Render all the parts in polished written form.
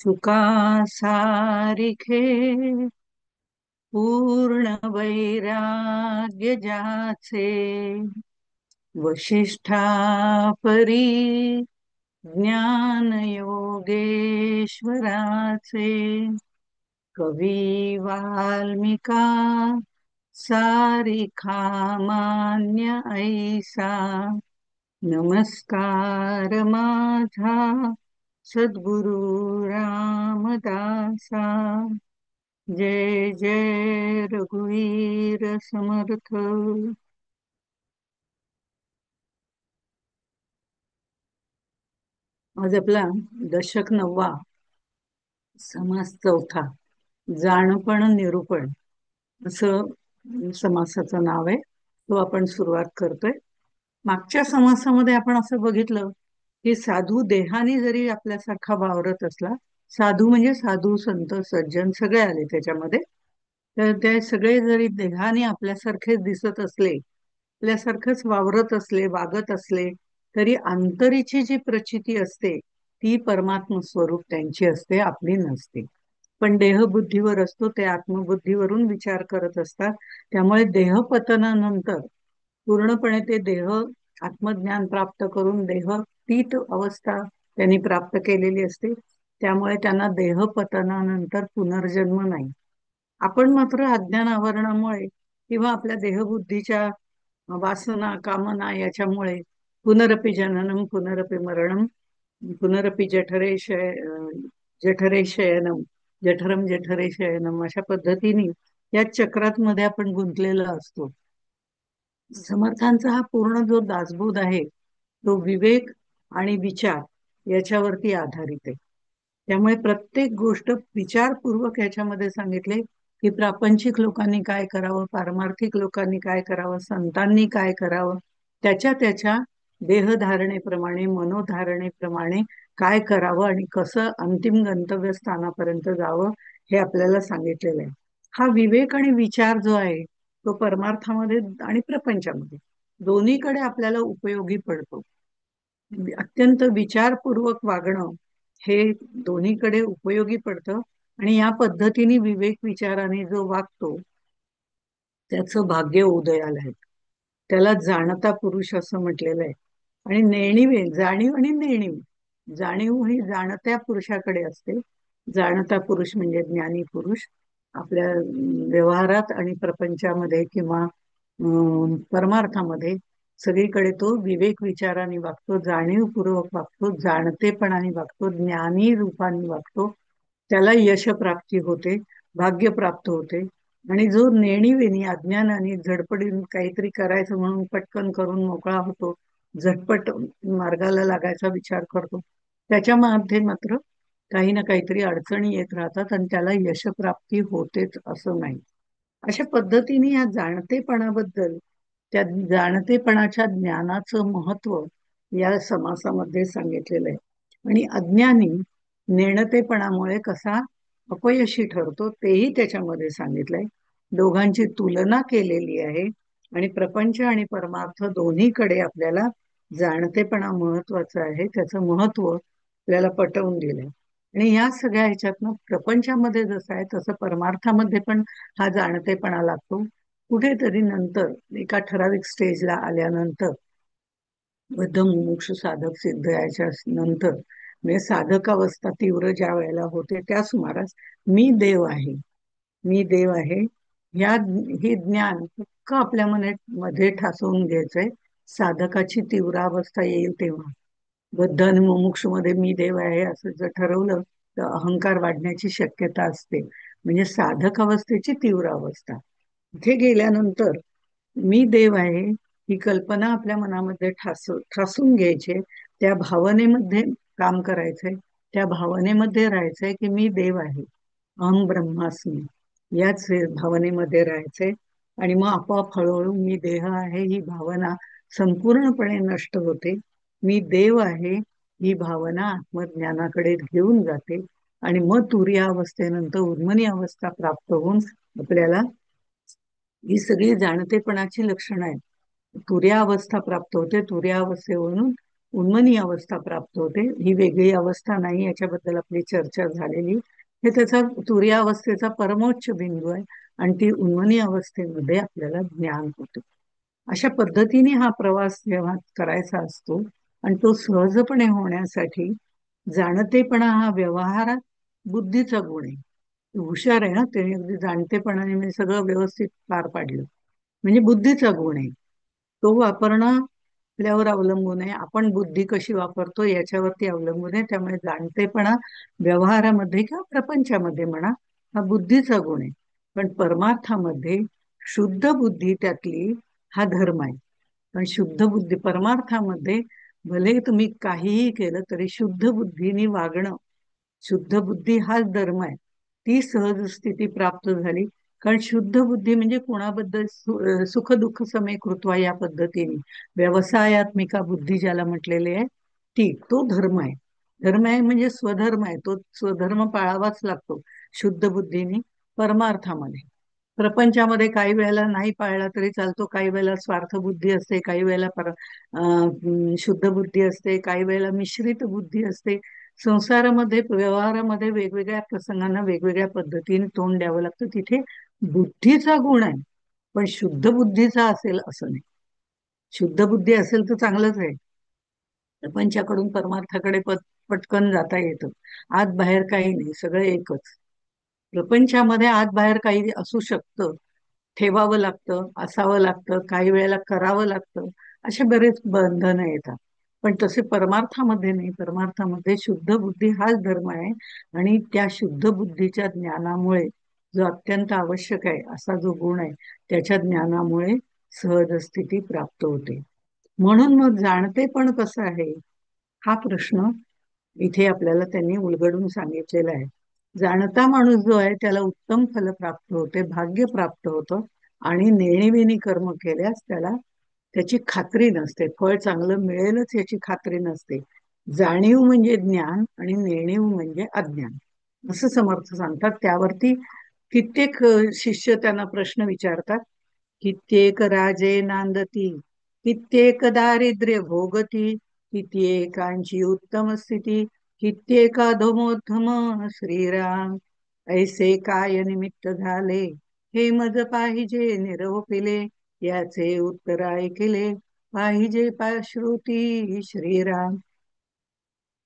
चुका सारिखे पूर्ण वैराग्य ज्याचे वशिष्ठा परी ज्ञान योगेश्वराचे कवी वाल्मिका सारिखा मान्य ऐसा नमस्कार माझा सद्गुरु रामदासा. जय जय रघुवीर समर्थ. आज आपला दशक 9वा, समास चौथा, जाणपण निरूपण असं समासाचं नाव आहे. तो आपण सुरुवात करतोय. मागच्या समासामध्ये आपण असं बघितलं की साधू देहाने जरी आपल्यासारखा वावरत असला, साधू म्हणजे साधू संत सज्जन सगळे आले त्याच्यामध्ये, तर ते सगळे जरी देहाने आपल्यासारखेच दिसत असले, आपल्यासारखंच वावरत असले, वागत असले, तरी अंतरीची जी प्रचिती असते ती परमात्म स्वरूप त्यांची असते, आपली नसते. पण देहबुद्धीवर असतो, ते आत्मबुद्धीवरून विचार करत असतात. त्यामुळे देहपतनानंतर पूर्णपणे ते देह आत्मज्ञान प्राप्त करून देहतीत अवस्था त्यांनी प्राप्त केलेली असते. त्यामुळे त्यांना देहपतनानंतर पुनर्जन्म नाही. आपण मात्र अज्ञान आवरणामुळे किंवा आपल्या देहबुद्धीच्या वासना कामना याच्यामुळे पुनरपि जननम पुनरपि मरणम पुनरपि जठरे शयनम जठरम जठरे शयनम अशा पद्धतीने या चक्रात मध्ये आपण गुंतलेला असतो. समर्थांचा हा पूर्ण जो दासबोध आहे तो विवेक आणि विचार याच्यावरती आधारित आहे. त्यामुळे प्रत्येक गोष्ट विचारपूर्वक याच्यामध्ये सांगितले की प्रापंचिक लोकांनी काय करावं, पारमार्थिक लोकांनी काय करावं, संतांनी काय करावं, त्याच्या त्याच्या देहधारणेप्रमाणे मनोधारणेप्रमाणे काय करावं आणि कसं अंतिम गंतव्यस्थानापर्यंत जावं हे आपल्याला सांगितलेलं आहे. हा विवेक आणि विचार जो आहे तो परमार्थामध्ये आणि प्रपंचामध्ये दोन्हीकडे आपल्याला उपयोगी पडतो. अत्यंत विचारपूर्वक वागणं हे दोन्हीकडे उपयोगी पडतं. आणि या पद्धतीने विवेक विचाराने जो वागतो त्याचं भाग्य उदयाला आहे. त्याला जाणता पुरुष असं म्हटलेलं आहे. आणि जाणीव आणि नेणीव, जाणीव ही जाणत्या पुरुषाकडे असते. जाणता पुरुष म्हणजे ज्ञानी पुरुष आपल्या व्यवहारात आणि प्रपंचामध्ये किंवा परमार्थामध्ये सगळीकडे तो विवेक विचाराने वागतो, जाणीवपूर्वक वागतो, जाणतेपणाने वागतो, ज्ञानी रूपाने वागतो. त्याला यश प्राप्ती होते, भाग्य प्राप्त होते. आणि जो नेणीवेनी अज्ञानाने झडपडीन काहीतरी करायचं म्हणून पटकन करून मोकळा होतो, झटपट मार्गाला लागायचा विचार करतो, त्याच्यामध्ये मात्र काही ना काहीतरी अडचणी येत राहतात आणि त्याला यशप्राप्ती होतेच असं नाही. अशा पद्धतीने या जाणतेपणाबद्दल, त्या जाणतेपणाच्या ज्ञानाचं महत्व या समासामध्ये सांगितलेलं आहे. आणि अज्ञानी नेणतेपणामुळे कसा अपयशी ठरतो तेही त्याच्यामध्ये सांगितलंय. दोघांची तुलना केलेली आहे आणि प्रपंच आणि परमार्थ दोन्हीकडे आपल्याला जाणतेपणा महत्वाचं आहे, त्याचं महत्व आपल्याला पटवून दिलंय. आणि या सगळ्या ह्याच्यातनं प्रपंचामध्ये जसं आहे तसं परमार्थामध्ये पण हा जाणतेपणा लागतो. कुठेतरी नंतर एका ठराविक स्टेजला आल्यानंतर बद्ध मुमुक्षु साधक सिद्ध याच्या नंतर म्हणजे साधक अवस्था तीव्र ज्या वेळेला होते त्या सुमारास मी देव आहे, मी देव आहे या हे ज्ञान पक्क आपल्या मध्ये ठासवून घ्यायचंय. साधकाची तीव्र अवस्था येईल तेव्हा बद्ध आणि मुमुक्षु मध्ये मी देव आहे असं जर ठरवलं तर अहंकार वाढण्याची शक्यता असते. म्हणजे साधक अवस्थेची तीव्र अवस्था. इथे गेल्यानंतर मी देव आहे ही कल्पना आपल्या मनामध्ये ठासून घ्यायची, त्या भावनेमध्ये काम करायचंय, त्या भावनेमध्ये राहायचंय की मी देव आहे, अहम ब्रह्मास्मी याच भावनेमध्ये राहायचंय. आणि मग आपोआप हळूहळू मी देह आहे ही भावना संपूर्णपणे नष्ट होते. मी देव आहे ही भावना आत्मज्ञानाकडे घेऊन जाते आणि मग तुरीय अवस्थेनंतर उर्मणी अवस्था प्राप्त होऊन आपल्याला ही सगळी जाणतेपणाची लक्षणं आहेत. तुर्यावस्था प्राप्त होते, तुर्यावस्थेवरून उन्मनी अवस्था प्राप्त होते. ही वेगळी अवस्था नाही, याच्याबद्दल आपली चर्चा झालेली. हे त्याचा तुर्यावस्थेचा परमोच्च बिंदू आहे आणि ती उन्मनी अवस्थेमध्ये आपल्याला ज्ञान होतं. अशा पद्धतीने हा प्रवास जेव्हा करायचा असतो आणि तो सहजपणे होण्यासाठी जाणतेपणा हा व्यवहारात बुद्धीचा गुण आहे. हुशार आहे ना, त्याने अगदी जाणतेपणाने म्हणजे सगळं व्यवस्थित पार पाडलं, म्हणजे बुद्धीचा गुण आहे. तो वापरणं आपल्यावर अवलंबून आहे. आपण बुद्धी कशी वापरतो याच्यावरती अवलंबून आहे. त्यामुळे जाणतेपणा व्यवहारामध्ये किंवा प्रपंचामध्ये म्हणा, हा बुद्धीचा गुण आहे. पण परमार्थामध्ये शुद्ध बुद्धी त्यातली हा धर्म आहे. पण शुद्ध बुद्धी परमार्थामध्ये भले तुम्ही काहीही केलं तरी शुद्ध बुद्धीने वागणं, शुद्ध बुद्धी हाच धर्म आहे. ती सहज स्थिती प्राप्त झाली. कारण शुद्ध बुद्धी म्हणजे कोणाबद्दल सुख दुःख समे कृत्वा या पद्धतीने व्यवसायात्मिका बुद्धी ज्याला म्हटलेली आहे, ती तो धर्म आहे. धर्म आहे म्हणजे स्वधर्म आहे, तो स्वधर्म पाळावाच लागतो शुद्ध बुद्धीने परमार्थामध्ये. प्रपंचामध्ये काही वेळेला नाही पाळला तरी चालतो, काही वेळेला स्वार्थ बुद्धी असते, काही वेळेला शुद्ध बुद्धी असते, काही वेळेला मिश्रित बुद्धी असते. संसारामध्ये व्यवहारामध्ये वेगवेगळ्या प्रसंगांना वेगवेगळ्या पद्धतीने तोंड द्यावं लागतं. तिथे बुद्धीचा गुण आहे, पण शुद्ध बुद्धीचा असेल असं नाही. शुद्ध बुद्धी असेल तर चांगलंच आहे. प्रपंचाकडून परमार्थाकडे पटकन जाता येतं. आत बाहेर काही नाही, सगळं एकच. प्रपंचामध्ये आत बाहेर काही असू शकतं, ठेवावं लागतं, असावं लागतं, काही वेळेला करावं लागतं, असे बरेच बंधनं येतात. पण तसे परमार्थामध्ये नाही. परमार्थामध्ये शुद्ध बुद्धी हाच धर्म आहे आणि त्या शुद्ध बुद्धीच्या ज्ञानामुळे जो अत्यंत आवश्यक आहे असा जो गुण आहे, त्याच्या ज्ञानामुळे सहज स्थिती प्राप्त होते. म्हणून मग जाणते पण कसं आहे, हा प्रश्न इथे आपल्याला त्यांनी उलगडून सांगितलेला आहे. जाणता माणूस जो आहे त्याला उत्तम फल प्राप्त होते, भाग्य प्राप्त होतं आणि नेणीवेणी कर्म केल्यास त्याला त्याची खात्री नसते, फळ चांगलं मिळेलच याची खात्री नसते. जाणीव म्हणजे ज्ञान आणि नेणीव म्हणजे अज्ञान, असं समर्थ सांगतात. त्यावरती कित्येक शिष्य त्यांना प्रश्न विचारतात. कित्येक राजे नांदती, कित्येक दारिद्र्य भोगती, कित्येकांची उत्तम स्थिती, कित्येका धमोधम श्रीराम. ऐसे काय निमित्त झाले, हे मज पाहिजे निरवपिले, याचे उत्तर ऐकिले, पाहिजे पाश्रुती श्रीराम.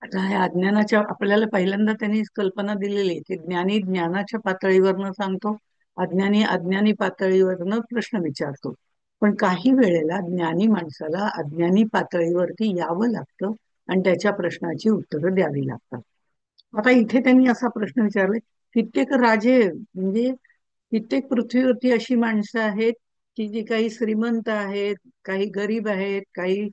आता ह्या अज्ञानाच्या आपल्याला पहिल्यांदा त्यांनी कल्पना दिलेली आहे की ज्ञानी ज्ञानाच्या पातळीवरनं सांगतो, अज्ञानी अज्ञानी पातळीवरनं प्रश्न विचारतो. पण काही वेळेला ज्ञानी माणसाला अज्ञानी पातळीवरती यावं लागतं आणि त्याच्या प्रश्नाची उत्तरं द्यावी लागतात. आता इथे त्यांनी असा प्रश्न विचारले, कित्येक राजे म्हणजे कित्येक पृथ्वीवरती अशी माणसं आहेत की जी काही श्रीमंत आहेत, काही गरीब आहेत, काही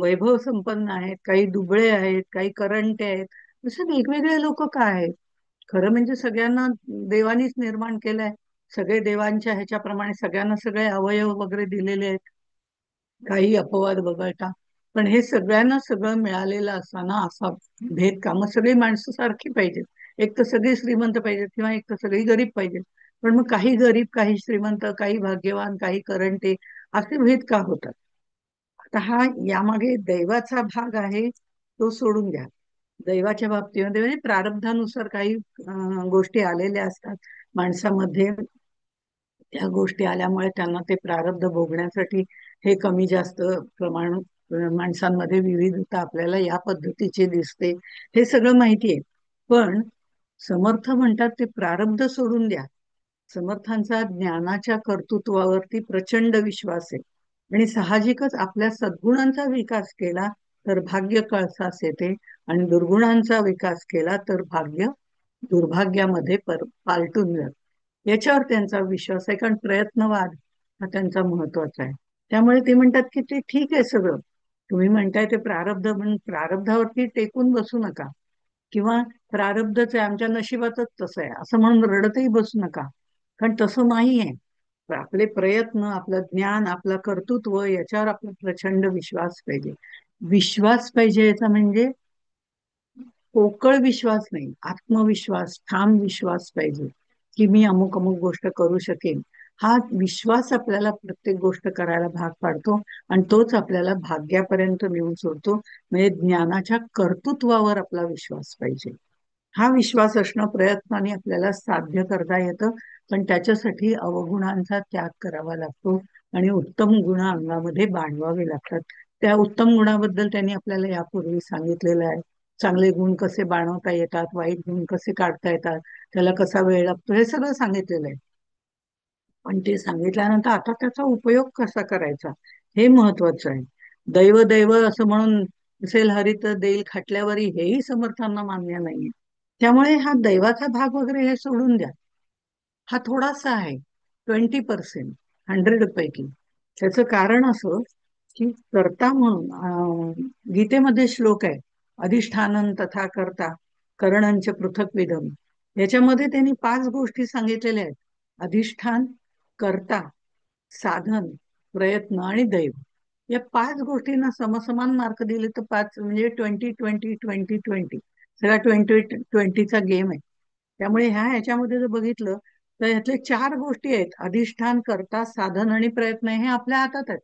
वैभव संपन्न आहेत, काही दुबळे आहेत, काही करंटे आहेत. असे वेगवेगळे लोक का आहेत? खरं म्हणजे सगळ्यांना देवानीच निर्माण केलंय. सगळे देवांच्या ह्याच्याप्रमाणे सगळ्यांना सगळे अवयव वगैरे दिलेले आहेत, काही अपवाद वगळता. पण हे सगळ्यांना सगळं मिळालेलं असताना असा भेद का? मग सगळी माणसं सारखी पाहिजेत. एक तर सगळी श्रीमंत पाहिजेत किंवा एक तर सगळी गरीब पाहिजेत. पण मग काही गरीब, काही श्रीमंत, काही भाग्यवान, काही करंटे, असे भेद का होतात? आता हा यामागे दैवाचा भाग आहे, तो सोडून द्या. दैवाच्या बाबतीमध्ये म्हणजे प्रारब्धानुसार काही गोष्टी आलेल्या असतात माणसामध्ये. त्या गोष्टी आल्यामुळे त्यांना ते प्रारब्ध भोगण्यासाठी हे कमी जास्त प्रमाण माणसांमध्ये विविधता आपल्याला या पद्धतीची दिसते. हे सगळं माहिती आहे. पण समर्थ म्हणतात ते प्रारब्ध सोडून द्या. समर्थांचा ज्ञानाच्या कर्तृत्वावरती प्रचंड विश्वास आहे आणि साहजिकच आपल्या सद्गुणांचा विकास केला तर भाग्य कळसास येते आणि दुर्गुणांचा विकास केला तर भाग्य दुर्भाग्यामध्ये पालटून जात. याच्यावर त्यांचा विश्वास आहे, कारण प्रयत्नवाद हा त्यांचा महत्वाचा आहे. त्यामुळे ते म्हणतात की ते ठीक आहे सगळं, तुम्ही म्हणताय ते प्रारब्ध, म्हणून प्रारब्धावरती टेकून बसू नका किंवा प्रारब्धच आहे आमच्या नशिबातच तसं आहे असं म्हणून रडतही बसू नका. कारण तसं नाही आहे. आपले प्रयत्न, आपलं ज्ञान, आपलं कर्तृत्व याच्यावर आपला प्रचंड विश्वास पाहिजे. विश्वास पाहिजे याचा म्हणजे पोकळ विश्वास नाही, आत्मविश्वास, ठाम विश्वास पाहिजे की मी अमुक अमुक गोष्ट करू शकेन. हा विश्वास आपल्याला प्रत्येक गोष्ट करायला भाग पाडतो आणि तोच आपल्याला भाग्यापर्यंत नेऊन सोडतो. म्हणजे ज्ञानाच्या कर्तृत्वावर आपला विश्वास पाहिजे. हा विश्वास असणं प्रयत्नाने आपल्याला साध्य करता येतं, पण त्याच्यासाठी अवगुणांचा त्याग करावा लागतो आणि उत्तम गुण अंगामध्ये बाणवावे लागतात. त्या उत्तम गुणाबद्दल त्यांनी आपल्याला यापूर्वी सांगितलेलं आहे. चांगले गुण कसे बाणवता येतात, वाईट गुण कसे काढता येतात, त्याला कसा वेळ लागतो, हे सगळं सांगितलेलं आहे. पण ते सांगितल्यानंतर आता त्याचा उपयोग कसा करायचा हे महत्वाचं आहे. दैव दैव असं म्हणून असेल हरित देईल खाटल्यावरी, हेही समर्थांना मान्य नाहीये. त्यामुळे हा दैवाचा भाग वगैरे हे सोडून द्या. हा थोडासा आहे, 20%, 100 पैकी. त्याचं कारण असं की कर्ता म्हणून गीतेमध्ये श्लोक आहे, अधिष्ठानन तथा कर्ता करणंच पृथक्विधम. याच्यामध्ये त्यांनी 5 गोष्टी सांगितलेल्या आहेत: अधिष्ठान, कर्ता, साधन, प्रयत्न आणि दैव. या 5 गोष्टींना समसमान मार्क दिले तर 5 म्हणजे 20-20-20-20, सगळा 20-20चा गेम आहे. त्यामुळे ह्याच्यामध्ये जर बघितलं तर ह्यातले 4 गोष्टी आहेत: अधिष्ठान, कर्ता, साधन आणि प्रयत्न. हे आपल्या हातात आहेत.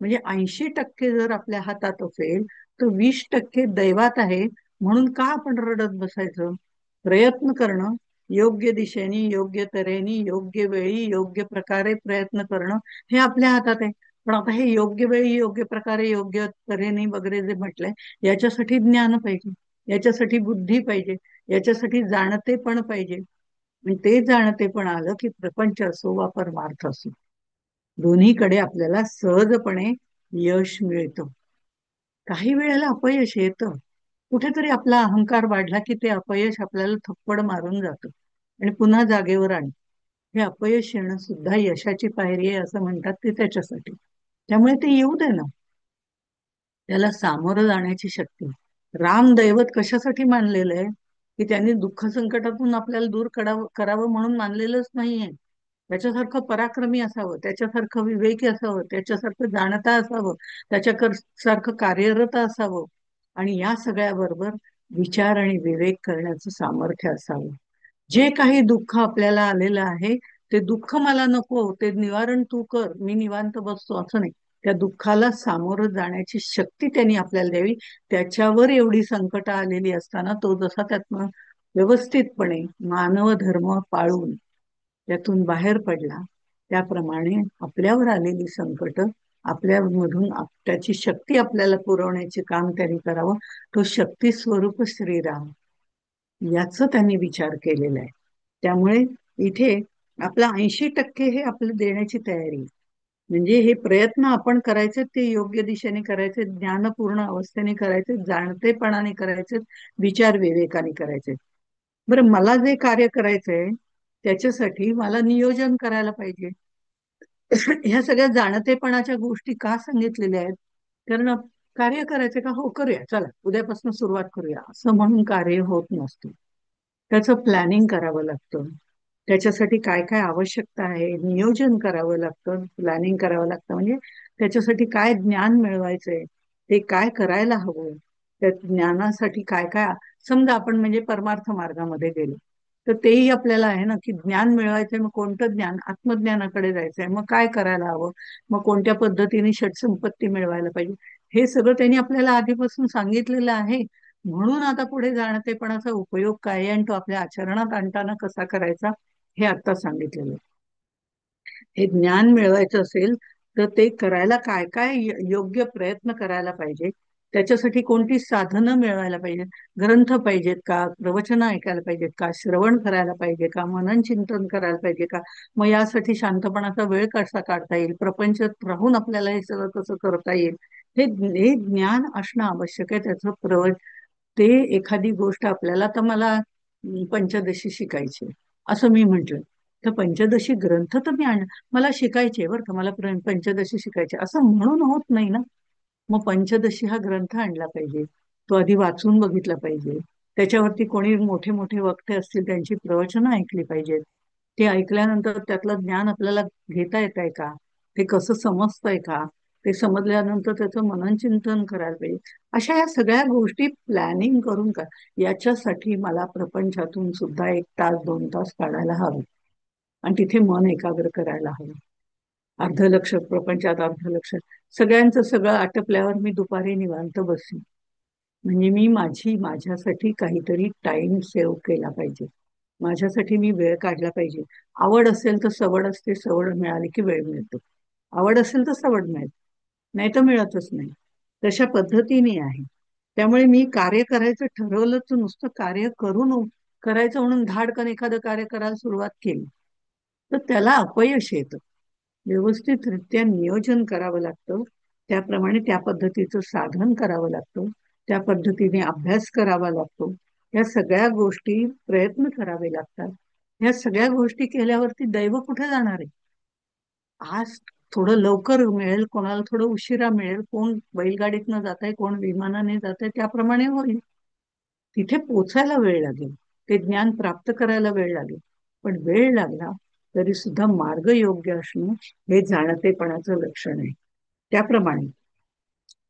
म्हणजे 80% जर आपल्या हातात असेल तर 20% दैवात आहे. म्हणून का आपण रडत बसायचं? प्रयत्न करणं, योग्य दिशेने, योग्य तऱ्हेने, योग्य वेळी, योग्य प्रकारे प्रयत्न करणं, हे आपल्या हातात आहे. पण आता हे योग्य वेळी, योग्य प्रकारे, योग्य तऱ्हेने वगैरे जे म्हटलंय, याच्यासाठी ज्ञान पाहिजे, याच्यासाठी बुद्धी पाहिजे, याच्यासाठी जाणते पण पाहिजे. आणि ते जाणते पण आलं की प्रपंच असो वा परमार्थ असो, दोन्हीकडे आपल्याला सहजपणे यश मिळतं. काही वेळेला अपयश येतं. कुठेतरी आपला अहंकार वाढला की ते अपयश आपल्याला थप्पड मारून जातं आणि पुन्हा जागेवर आण. हे अपयश येणं सुद्धा यशाची पायरी आहे असं म्हणतात ते त्याच्यासाठी. त्यामुळे ते येऊ दे ना, त्याला सामोरं जाण्याची शक्ती. राम दैवत कशासाठी मानलेलं आहे? की त्यांनी दुःख संकटातून आपल्याला दूर करावं म्हणून मानलेलंच नाहीये. त्याच्यासारखं पराक्रमी असावं, त्याच्यासारखं विवेकी असावं, त्याच्यासारखं जाणता असावं, सारखं कार्यरत असावं आणि या सगळ्याबरोबर विचार आणि विवेक करण्याचं सामर्थ्य असावं. जे काही दुःख आपल्याला आलेलं आहे ते दुःख मला नको, ते निवारण तू कर, मी निवांत बसतो असं नाही. त्या दुःखाला सामोरं जाण्याची शक्ती त्यांनी आपल्याला द्यावी. त्याच्यावर एवढी संकट आलेली असताना तो जसा त्यातनं व्यवस्थितपणे मानव धर्म पाळून त्यातून बाहेर पडला, त्याप्रमाणे आपल्यावर आलेली संकट आपल्यामधून त्याची शक्ती आपल्याला पुरवण्याचे काम त्यांनी करावं. तो शक्ती स्वरूप श्रीराम, याचा त्यांनी विचार केलेला आहे. त्यामुळे इथे आपला 80% हे आपलं देण्याची तयारी आहे. म्हणजे हे प्रयत्न आपण करायचे, ते योग्य दिशेने करायचे, ज्ञानपूर्ण अवस्थेने करायचे, जाणतेपणाने करायचे, विचार विवेकाने करायचे. बरं, मला जे कार्य करायचंय त्याच्यासाठी मला नियोजन करायला पाहिजे. ह्या सगळ्या जाणतेपणाच्या गोष्टी का सांगितलेल्या आहेत? कारण कार्य करायचं का, हो करूया, चला उद्यापासून सुरुवात करूया असं म्हणून कार्य होत नसतं. त्याचं प्लॅनिंग करावं लागतं. त्याच्यासाठी काय काय आवश्यकता आहे नियोजन करावं लागतं, प्लॅनिंग करावं लागतं. म्हणजे त्याच्यासाठी काय ज्ञान मिळवायचंय, ते काय करायला हवं, त्या ज्ञानासाठी काय काय. समजा आपण म्हणजे परमार्थ मार्गामध्ये गेलो तर तेही आपल्याला आहे ना, की ज्ञान मिळवायचंय, मग कोणतं ज्ञान? आत्मज्ञानाकडे जायचंय, मग काय करायला हवं, मग कोणत्या पद्धतीने षटसंपत्ती मिळवायला पाहिजे, हे सगळं त्यांनी आपल्याला आधीपासून सांगितलेलं आहे. म्हणून आता पुढे जाणतेपणाचा उपयोग काय आहे आणि तो आपल्या आचरणात आणताना कसा करायचा, हे आता सांगितलेलं आहे. हे ज्ञान मिळवायचं असेल तर ते करायला काय काय योग्य प्रयत्न करायला पाहिजे, त्याच्यासाठी कोणती साधनं मिळवायला पाहिजे. ग्रंथ पाहिजेत का, प्रवचन ऐकायला पाहिजेत का, श्रवण करायला पाहिजे का, मनन चिंतन करायला पाहिजे का, मग यासाठी शांतपणाचा वेळ कसा काढता येईल, प्रपंचात राहून आपल्याला हे सगळं कसं करता येईल, हे ज्ञान असणं आवश्यक आहे. त्याचं ते एखादी गोष्ट आपल्याला, तर मला पंचदशी शिकायची असं मी म्हंटल, तर पंचदशी ग्रंथ तर मी मला शिकायचे बरं का, मला पंचदशी शिकायचे असं म्हणून होत नाही ना. मग पंचदशी हा ग्रंथ आणला पाहिजे, तो आधी वाचून बघितला पाहिजे. त्याच्यावरती कोणी मोठे मोठे वक्ते असतील त्यांची प्रवचनं ऐकली पाहिजेत. ते ऐकल्यानंतर त्यातलं ज्ञान आपल्याला घेता येत आहे का, ते कसं समजतंय का, ते समजल्यानंतर त्याचं मनन चिंतन करायला पाहिजे. अशा या सगळ्या गोष्टी प्लॅनिंग करून याच्यासाठी मला प्रपंचातून सुद्धा 1 तास 2 तास काढायला हवे. आणि तिथे मन एकाग्र करायला हवं. अर्धलक्ष प्रपंचात, अर्धलक्ष सगळ्यांचं सगळं आटपल्यावर मी दुपारी निवांत बसेन. म्हणजे मी माझ्यासाठी काहीतरी टाइम सेव्ह केला पाहिजे. माझ्यासाठी मी वेळ काढला पाहिजे. आवड असेल तर सवड असते, सवड मिळाली की वेळ मिळतो. आवड असेल तर सवड मिळते, नाही तर मिळतच नाही. तशा पद्धतीने आहे. त्यामुळे मी कार्य करायचं ठरवलंच, नुसतं कार्य करायचं म्हणून धाडकन एखादं कार्य करायला सुरुवात केली तर त्याला अपयश येतं. व्यवस्थितरित्या नियोजन करावं लागतं. त्याप्रमाणे त्या पद्धतीचं साधन करावं लागतं. त्या पद्धतीने अभ्यास करावा लागतो. या सगळ्या गोष्टी प्रयत्न करावे लागतात. या सगळ्या गोष्टी केल्यावरती दैव कुठे जाणार आहे? आज थोडं लवकर मिळेल, कोणाला थोडं उशिरा मिळेल, कोण बैलगाडीतनं जात आहे, कोण विमानाने जात आहे, त्याप्रमाणे होईल. तिथे पोचायला वेळ लागेल, ते ज्ञान प्राप्त करायला वेळ लागेल. पण वेळ लागला तरी सुद्धा मार्ग योग्य असणं हे जाणतेपणाचं लक्षण आहे. त्याप्रमाणे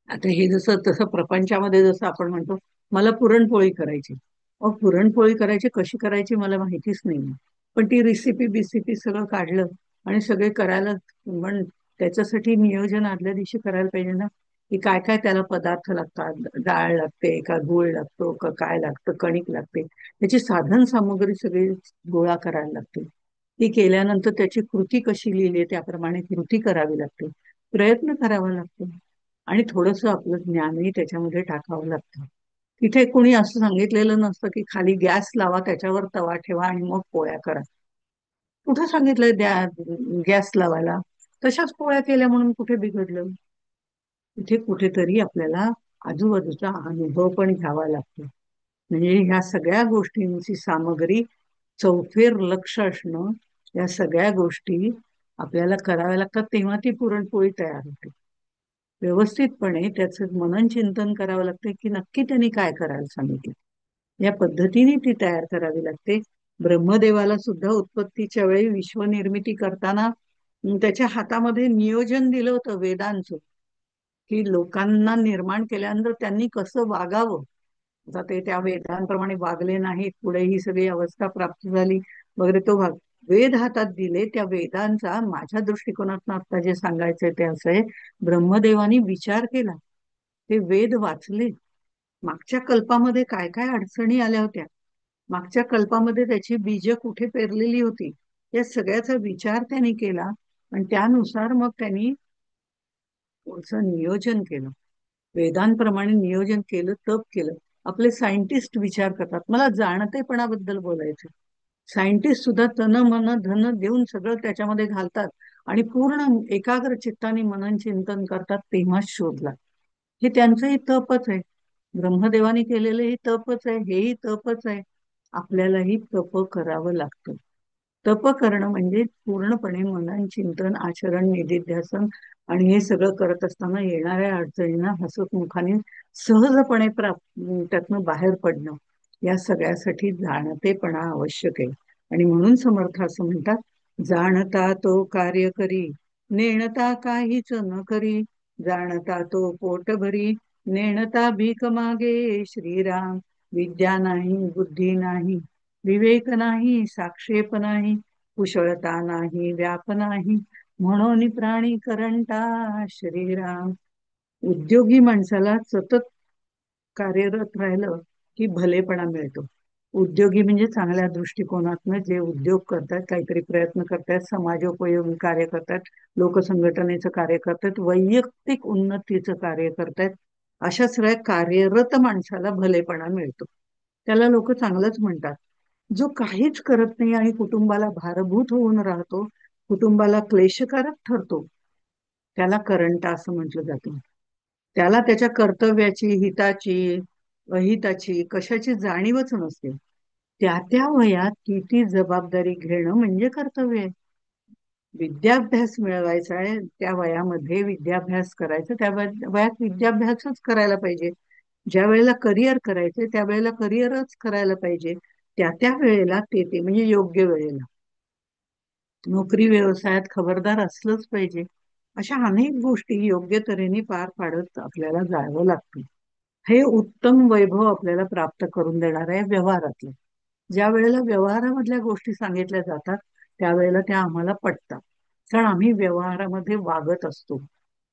आता हे जसं तसं प्रपंचामध्ये जसं आपण म्हणतो, मला पुरणपोळी करायची. अहो, पुरणपोळी करायची कशी करायची मला माहितीच नाही. पण ती रेसिपी बिसिपी सगळं काढलं आणि सगळे करायला, पण त्याच्यासाठी नियोजन आदल्या दिवशी करायला पाहिजे ना, की काय काय त्याला पदार्थ लागतात. डाळ लागते का, गूळ लागतो का, काय लागतं, कणिक लागते, त्याची साधन सामुग्री सगळी गोळा करायला लागते. ती केल्यानंतर त्याची कृती कशी लिहिली आहे त्याप्रमाणे कृती करावी लागते. प्रयत्न करावा लागतो. आणि थोडंसं आपलं ज्ञानही त्याच्यामध्ये टाकावं लागतं. तिथे कोणी असं सांगितलेलं नसतं की खाली गॅस लावा, त्याच्यावर तवा ठेवा आणि मग पोळ्या करा. कुठं सांगितलंय गॅस लावायला? तशाच पोळ्या केल्या म्हणून कुठे बिघडलं? तिथे कुठेतरी आपल्याला आजूबाजूचा अनुभव पण घ्यावा लागतो. म्हणजे ह्या सगळ्या गोष्टींची सामग्री, चौफेर लक्ष असणं, या सगळ्या गोष्टी आपल्याला कराव्या लागतात, तेव्हा ती पुरणपोळी तयार होते. व्यवस्थितपणे त्याचं मनन चिंतन करावं लागतं की नक्की त्यांनी काय करायला सांगितलं. या पद्धतीने ती तयार करावी लागते. ब्रह्मदेवाला सुद्धा उत्पत्तीच्या वेळी विश्वनिर्मिती करताना त्याच्या हातामध्ये नियोजन दिलं होतं वेदांचं, की लोकांना निर्माण केल्यानंतर त्यांनी कसं वागावं. आता ते त्या वेदांप्रमाणे वागले नाहीत, पुढे ही सगळी अवस्था प्राप्त झाली वगैरे, तो भाग वेद हातात दिले. त्या वेदांचा माझ्या दृष्टिकोनातून आता जे सांगायचंय ते असं आहे, ब्रह्मदेवानी विचार केला, ते वेद वाचले. मागच्या कल्पामध्ये काय काय अडचणी आल्या होत्या, मागच्या कल्पामध्ये त्याची बीज कुठे पेरलेली होती, या सगळ्याचा विचार त्यांनी केला. आणि त्यानुसार मग त्यांनी पुढचं नियोजन केलं. वेदांप्रमाणे नियोजन केलं, तप केलं. आपले सायंटिस्ट विचार करतात. मला जाणतेपणाबद्दल बोलायचं. सायंटिस्ट सुद्धा तन मन धन देऊन सगळं त्याच्यामध्ये घालतात आणि पूर्ण एकाग्र चित्ताने मनन चिंतन करतात, तेव्हाच शोधला. हे त्यांचंही तपच आहे. ब्रह्मदेवाने केलेलं ही तपच आहे, हेही तपच आहे. आपल्यालाही तप करावं लागतं. तप करणं म्हणजे पूर्णपणे मनन चिंतन, आचरण, निधिध्यासन आणि हे सगळं करत असताना येणाऱ्या अडचणींना हसत मुखाने सहजपणे त्यातनं बाहेर पडणं. या सगळ्यासाठी जाणतेपणा आवश्यक आहे. आणि म्हणून समर्थ असं म्हणतात, जाणता तो कार्य करी, नेणता काहीच न करी, जाणता तो पोट भरी, नेणता भीक मागे. श्रीराम, विद्या नाही, बुद्धी नाही, विवेक नाही, साक्षेप नाही, कुशलता नाही, व्याप नाही, म्हणून प्राणी करंटा. श्रीराम. उद्योगी माणसाला सतत कार्यरत राहिलं की भलेपणा मिळतो. उद्योगी म्हणजे चांगल्या दृष्टिकोनातनं जे उद्योग करतात, काहीतरी प्रयत्न करतात, समाजोपयोगी कार्य करतात, लोकसंघटनेचं कार्य करतात, वैयक्तिक उन्नतीचं कार्य करतात, अशा सगळ्या कार्यरत माणसाला भलेपणा मिळतो. त्याला लोक चांगलंच म्हणतात. जो काहीच करत नाही आणि कुटुंबाला भारभूत होऊन राहतो, कुटुंबाला क्लेशकारक ठरतो, त्याला करंटा असं म्हटलं जातं. त्याला त्याच्या कर्तव्याची, हिताची, अहिताची, कशाची जाणीवच नसते. त्या त्या वयात ती ती जबाबदारी घेणं म्हणजे कर्तव्य आहे. विद्याभ्यास मिळवायचा आहे, त्या वयामध्ये विद्याभ्यास करायचा, त्या वयात विद्याभ्यासच करायला पाहिजे. ज्या वेळेला करिअर करायचे त्या वेळेला करिअरच करायला पाहिजे. त्या त्या वेळेला ते ते म्हणजे योग्य वेळेला. नोकरी व्यवसायात खबरदार असलंच पाहिजे. अशा अनेक गोष्टी योग्य तऱ्हेने पार पाडत आपल्याला जावं लागतं. हे उत्तम वैभव आपल्याला प्राप्त करून देणार आहे व्यवहारातलं. ज्या वेळेला व्यवहारामधल्या गोष्टी सांगितल्या जातात त्यावेळेला त्या आम्हाला पटतात. कारण आम्ही व्यवहारामध्ये वागत असतो,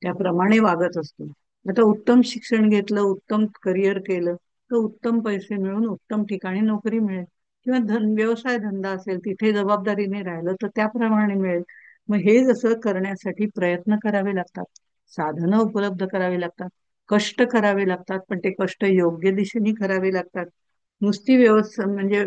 त्याप्रमाणे वागत असतो. आता उत्तम शिक्षण घेतलं, उत्तम करिअर केलं, तर उत्तम पैसे मिळून उत्तम ठिकाणी नोकरी मिळेल. किंवा व्यवसाय धंदा असेल तिथे जबाबदारीने राहिलं तर त्याप्रमाणे मिळेल. मग हे जसं करण्यासाठी प्रयत्न करावे लागतात, साधनं उपलब्ध करावी लागतात, कष्ट करावे लागतात, पण ते कष्ट योग्य दिशेने करावे लागतात. नुसती म्हणजे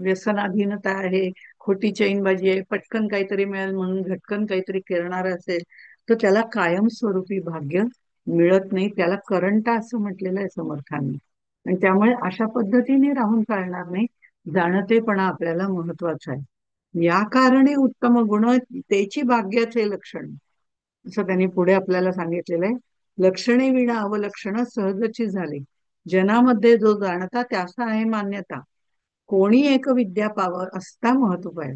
व्यसनाधीनता आहे, खोटी चैनबाजी आहे, पटकन काहीतरी मिळेल म्हणून झटकन काहीतरी करणार असेल तर त्याला कायमस्वरूपी भाग्य मिळत नाही. त्याला करंटा असं म्हटलेलं आहे समर्थांनी. आणि त्यामुळे अशा पद्धतीने राहून चालणार नाही. जाणतेपणा आपल्याला महत्वाचा आहे. या कारणे उत्तम गुण त्याची भाग्याचे लक्षण, असं त्यांनी पुढे आपल्याला सांगितलेलं आहे. लक्षणे विना अवलक्षण सहजची झाली, जनामध्ये जो जाणता त्याचा आहे मान्यता. कोणी एक विद्या पाव असता महत्व आहे.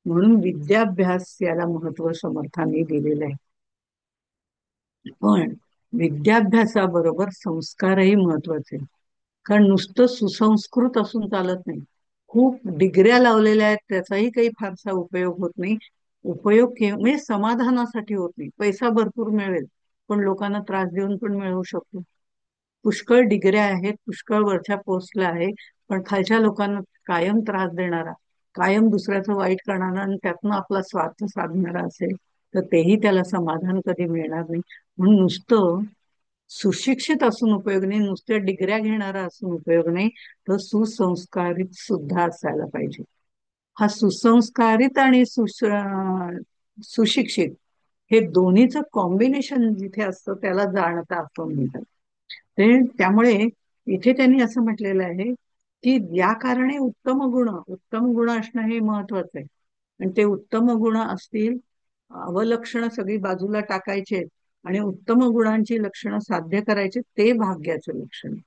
म्हणून विद्याभ्यास याला महत्व समर्थांनी दिलेलं आहे. पण विद्याभ्यासाबरोबर संस्कारही महत्वाचे. कारण नुसतं सुसंस्कृत असून चालत नाही. खूप डिग्र्या लावलेल्या आहेत त्याचाही काही फारसा उपयोग होत नाही. उपयोग म्हणजे समाधानासाठी होत नाही. पैसा भरपूर मिळेल पण लोकांना त्रास देऊन पण मिळवू शकतो. पुष्कळ डिग्र्या आहेत, पुष्कळ वरच्या पोस्टला आहे, पण खालच्या लोकांना कायम त्रास देणारा, कायम दुसऱ्याचं वाईट करणारा आणि त्यातनं आपला स्वार्थ साधणारा असेल तर तेही त्याला समाधान कधी मिळणार नाही. म्हणून नुसतं सुशिक्षित असून उपयोग नाही, नुसत्या डिग्र्या घेणारा असून उपयोग नाही, तर सुसंस्कारित सुद्धा असायला पाहिजे. हा सुसंस्कारित आणि सुशिक्षित हे दोन्हीचं कॉम्बिनेशन जिथे असतं त्याला जाणता असं म्हणतात. त्यामुळे इथे त्यांनी असं म्हटलेलं आहे की या कारणे उत्तम गुण असणं हे महत्वाचं आहे. आणि ते उत्तम गुण असतील, अवलक्षणं सगळी बाजूला टाकायचे आणि उत्तम गुणांची लक्षणं साध्य करायचे, ते भाग्याचं लक्षण आहे.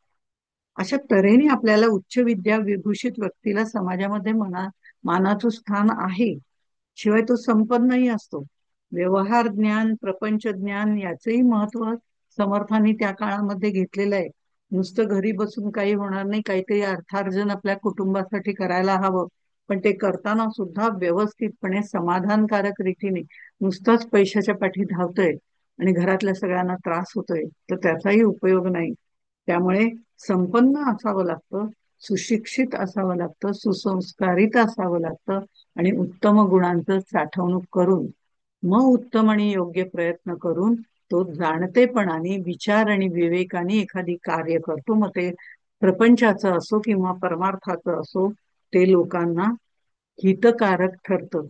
अशा तऱ्हेने आपल्याला उच्च विद्या विभूषित व्यक्तीला समाजामध्ये मानाचं स्थान आहे. शिवाय तो संपन्नही असतो. व्यवहार ज्ञान, प्रपंच ज्ञान याचंही महत्व समर्थांनी त्या काळामध्ये घेतलेलं आहे. नुसतं घरी बसून काही होणार नाही, काहीतरी अर्थार्जन आपल्या कुटुंबासाठी करायला हवं. पण ते करताना सुद्धा व्यवस्थितपणे समाधानकारक रीतीने. नुसताच पैशाच्या पाठी धावतोय आणि घरातल्या सगळ्यांना त्रास होतोय तर त्याचाही उपयोग नाही. त्यामुळे संपन्न असावं लागतं, सुशिक्षित असावं लागतं, सुसंस्कारित असावं लागतं आणि उत्तम गुणांचं साठवणूक करून मग उत्तम आणि योग्य प्रयत्न करून तो जाणतेपणाने विचार आणि विवेकाने एखादी कार्य करतो. मग ते प्रपंचाचं असो किंवा परमार्थाचं असो, ते लोकांना हितकारक ठरतं.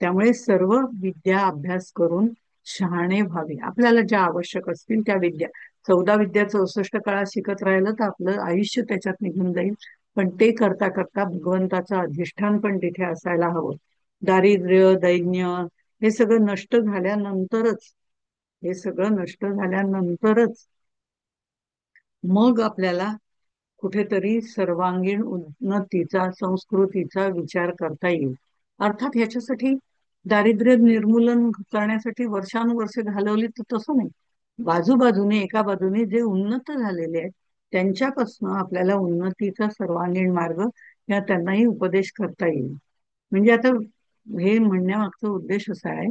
त्यामुळे सर्व विद्या अभ्यास करून शहाणे व्हावे. आपल्याला ज्या आवश्यक असतील त्या विद्या, 14 विद्या 64 काळात शिकत राहिलं तर आपलं आयुष्य त्याच्यात निघून जाईल. पण ते करता करता भगवंताचं अधिष्ठान पण तिथे असायला हवं. दारिद्र्य, दैन्य हे सगळं नष्ट झाल्यानंतरच, हे सगळं नष्ट झाल्यानंतरच मग आपल्याला कुठेतरी सर्वांगीण उन्नतीचा, संस्कृतीचा विचार करता येईल. अर्थात ह्याच्यासाठी दारिद्र्य निर्मूलन करण्यासाठी वर्षानुवर्षे घालवली तर तसं नाही. बाजूबाजूने, एका बाजूने जे उन्नत झालेले आहेत त्यांच्यापासून आपल्याला उन्नतीचा सर्वांगीण मार्ग या त्यांनाही उपदेश करता येईल. म्हणजे आता हे म्हणण्यामागचा उद्देश असा आहे,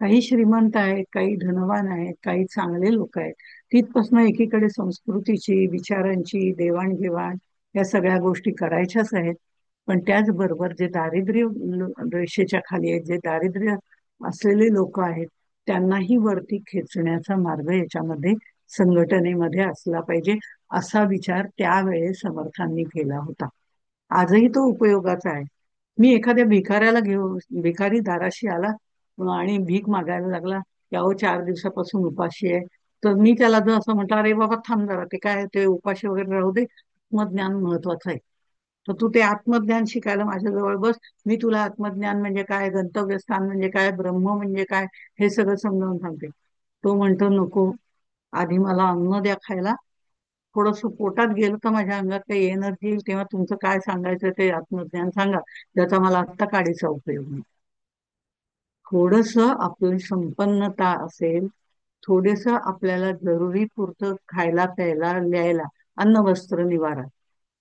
काही श्रीमंत आहेत, काही धनवान आहेत, काही चांगले लोक आहेत, तिथपासून एकीकडे संस्कृतीची, विचारांची देवाणघेवाण या सगळ्या गोष्टी करायच्याच आहेत. पण त्याचबरोबर जे दारिद्र्य रेषेच्या खाली आहेत, जे दारिद्र्य असलेले लोक आहेत त्यांनाही वरती खेचण्याचा मार्ग याच्यामध्ये संघटनेमध्ये असला पाहिजे, असा विचार त्यावेळेस समर्थांनी केला होता. आजही तो उपयोगाचा आहे. मी एखाद्या भिकारी दाराशी आला आणि भीक मागायला लागला, की अहो 4 दिवसापासून उपाशी आहे, तर मी त्याला जर असं म्हटलं, अरे बाबा थांब जरा, ते काय ते उपाशी वगैरे राहू दे, आत्मज्ञान महत्वाचं आहे, तर तू ते आत्मज्ञान शिकायला माझ्याजवळ बस, मी तुला आत्मज्ञान म्हणजे काय, गंतव्यस्थान म्हणजे काय, ब्रह्म म्हणजे काय, हे सगळं समजावून सांगते. तो म्हणतो नको, आधी मला अन्न द्या खायला, थोडस पोटात गेलं तर माझ्या अंगात काही एनर्जी येईल, तेव्हा तुमचं काय सांगायचं ते आत्मज्ञान सांगा, ज्याचा मला आत्ता काडीचा उपयोग नाही. थोडस आपली संपन्नता असेल, थोडेस आपल्याला जरुरी पुरतं खायला प्यायला लिहायला, अन्न वस्त्र निवारा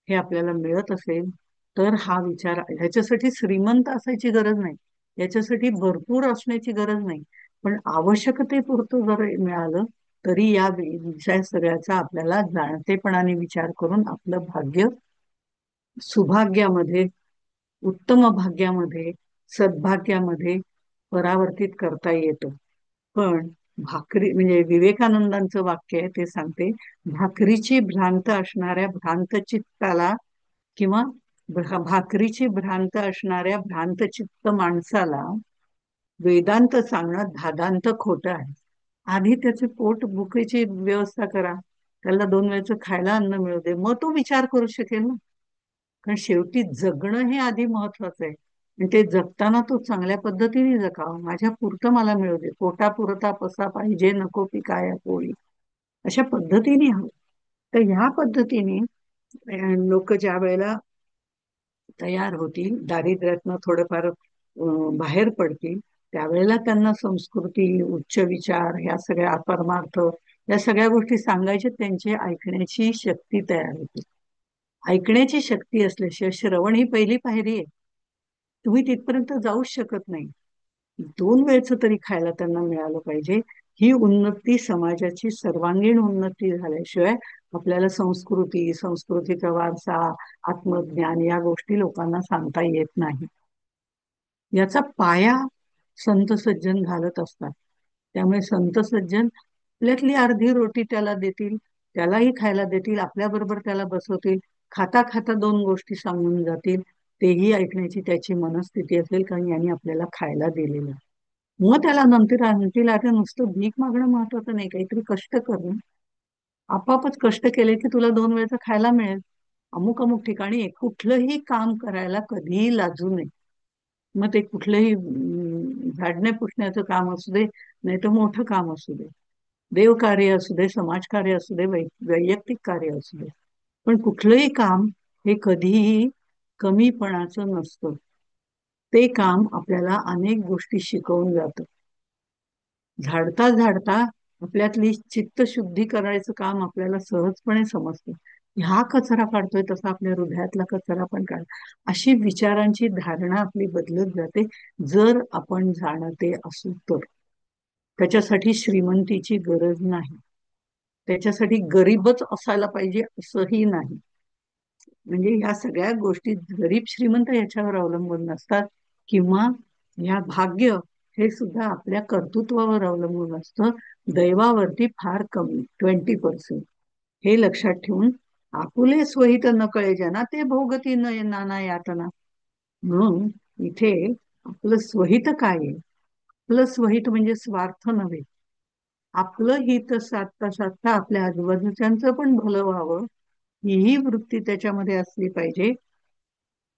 हे आपल्याला मिळत असेल तर हा विचार, ह्याच्यासाठी श्रीमंत असायची गरज नाही, याच्यासाठी भरपूर असण्याची गरज नाही, पण आवश्यकतेपुरतं जर मिळालं तरी या विषय सगळ्याचा आपल्याला जाणतेपणाने विचार करून आपलं भाग्य सुभाग्यामध्ये, उत्तम भाग्यामध्ये, सद्भाग्यामध्ये परावर्तित करता येतं. पण भाकरी म्हणजे विवेकानंदांचं वाक्य आहे ते सांगते, भाकरीची भ्रांत असणाऱ्या भ्रांत चित्ताला किंवा भाकरीची भ्रांत असणाऱ्या भ्रांतचित्त माणसाला वेदांत सांगणं धादांत खोटं आहे. आधी त्याचे पोट भुकेची व्यवस्था करा, त्याला 2 वेळचं खायला अन्न मिळू दे, मग तो विचार करू शकेल ना. कारण शेवटी जगणं हे आधी महत्वाचं आहे, आणि ते जगताना तो चांगल्या पद्धतीने जगावं. माझ्या पुरतं मला मिळू दे, पोटा पुरता पसा पाहिजे, नको पिकाया पोळी, अशा पद्धतीने हवं. तर ह्या पद्धतीने लोक ज्या वेळेला तयार होतील, दारिद्र्यातनं थोडंफार बाहेर पडतील, त्यावेळेला त्यांना संस्कृती, उच्च विचार, ह्या सगळ्या अपरमार्थ, या सगळ्या गोष्टी सांगायच्या, त्यांची ऐकण्याची शक्ती तयार होते. ऐकण्याची शक्ती असल्याशिवाय, श्रवण ही पहिली पायरी आहे, तुम्ही तिथपर्यंत जाऊच शकत नाही. 2 वेळचं तरी खायला त्यांना मिळालं पाहिजे. ही उन्नती, समाजाची सर्वांगीण उन्नती झाल्याशिवाय आपल्याला संस्कृती, संस्कृतीचा वारसा, आत्मज्ञान या गोष्टी लोकांना सांगता येत नाही. याचा पाया संत सज्जन घालत असतात. त्यामुळे संत सज्जन आपल्यातली अर्धी रोटी त्याला देतील, त्यालाही खायला देतील, आपल्याबरोबर त्याला बसवतील, खाता खाता 2 गोष्टी सांगून जातील. तेही ऐकण्याची त्याची मनस्थिती असेल, कारण यांनी आपल्याला खायला दिलेलं. मग त्याला नंतर आणतील, आता नुसतं भीक मागणं महत्वाचं नाही, काहीतरी कष्ट करणं. आपापच कष्ट केले की तुला 2 वेळचं खायला मिळेल. अमुक अमुक ठिकाणी कुठलंही काम करायला कधीही लाजू नये. मग ते कुठलंही झाडणे पुसण्याचं काम असू दे, नाही तर मोठं काम असू दे, देवकार्य असू दे, समाजकार्य असू दे, वैयक्तिक कार्य असू दे, पण कुठलंही काम हे कधीही कमीपणाचं नसतं. ते काम आपल्याला अनेक गोष्टी शिकवून जातं. झाडता झाडता आपल्यातली चित्तशुद्धी करायचं काम आपल्याला सहजपणे समजतं. हा कचरा काढतोय तसा आपल्या हृदयातला कचरा पण काढ, अशी विचारांची धारणा आपली बदलत जाते, जर आपण जाणते असू तर. त्याच्यासाठी श्रीमंतीची गरज नाही, त्याच्यासाठी गरीबच असायला पाहिजे असंही नाही. म्हणजे ह्या सगळ्या गोष्टी गरीब श्रीमंत याच्यावर अवलंबून नसतात, किंवा ह्या भाग्य हे सुद्धा आपल्या कर्तृत्वावर अवलंबून असतं, दैवावरती फार कमी, 20%. हे लक्षात ठेवून, आपुले स्वहित न कळे जना ते भोगती न नाना यातना. म्हणून इथे आपलं स्वहित काय आहे? आपलं स्वहित म्हणजे स्वार्थ नव्हे. आपलं हित साधता साधता आपल्या आजूबाजूच्यांचं पण भलं व्हावं, हीही वृत्ती त्याच्यामध्ये असली पाहिजे.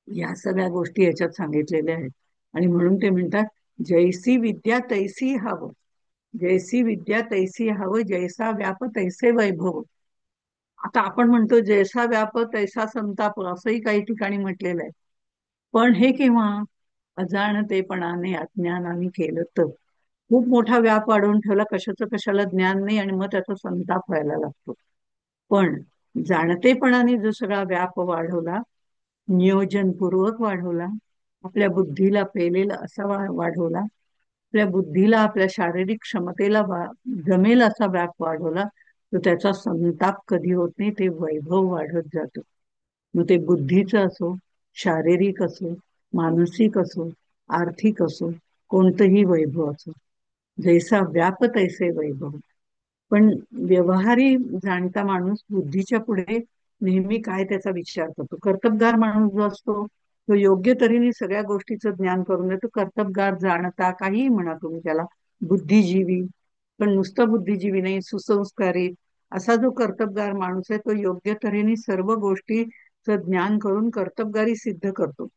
या सगळ्या गोष्टी याच्यात सांगितलेल्या आहेत. आणि म्हणून ते म्हणतात, जैसी विद्या तैसी हवं, जैसी विद्या तैसी हवं, जैसा व्याप तैसे वैभव. आता आपण म्हणतो जैसा व्याप तैसा संताप, असंही काही ठिकाणी म्हटलेलं आहे. पण हे केव्हा? अजाणतेपणाने, अज्ञानाने केलं तर. खूप मोठा व्याप वाढवून ठेवला, कशाचं कशाला ज्ञान नाही, आणि मग त्याचा संताप व्हायला लागतो. पण जाणतेपणाने जो सगळा व्याप वाढवला, नियोजनपूर्वक वाढवला, आपल्या बुद्धीला पेलेला असा वाढवला, आपल्या बुद्धीला, आपल्या शारीरिक क्षमतेला जमेल असा व्याप वाढवला, तर त्याचा संताप कधी होत नाही, ते वैभव वाढत जातं. मग ते बुद्धीचं असो, शारीरिक असो, मानसिक असो, आर्थिक असो, कोणतंही वैभव असो, जैसा व्याप तैसे वैभव. पण व्यवहारी जाणता माणूस बुद्धीच्या पुढे नेहमी काय त्याचा विचार करतो. कर्तबगार माणूस जो असतो, तो योग्य तऱ्हेने सगळ्या गोष्टीचं ज्ञान करून देतो. कर्तबगार, जाणता, काहीही म्हणा तुम्ही त्याला, बुद्धिजीवी, पण नुसता बुद्धिजीवी नाही, सुसंस्कारित असा जो कर्तबगार माणूस आहे, तो योग्य तऱ्हेने सर्व गोष्टीचं ज्ञान करून कर्तबगारी सिद्ध करतो.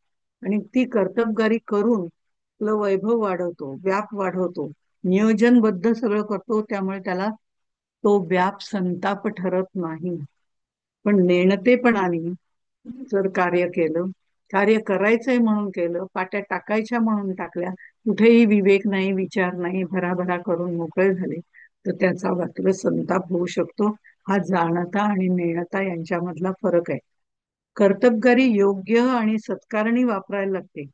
आणि ती कर्तबगारी करून आपलं वैभव वाढवतो, व्याप वाढवतो, नियोजनबद्ध सगळं करतो. त्यामुळे त्याला तो व्याप संताप ठरत नाही. पण नेणतेपणाने जर कार्य केलं, कार्य करायचंय म्हणून केलं, पाट्या टाकायच्या म्हणून टाकल्या, कुठेही विवेक नाही, विचार नाही, भराभरा करून मोकळे झाले, तर त्याचा मात्र संताप होऊ शकतो. हा जाणता आणि नेणता यांच्यामधला फरक आहे. कर्तबगारी योग्य आणि सत्कारणी वापरायला लागते.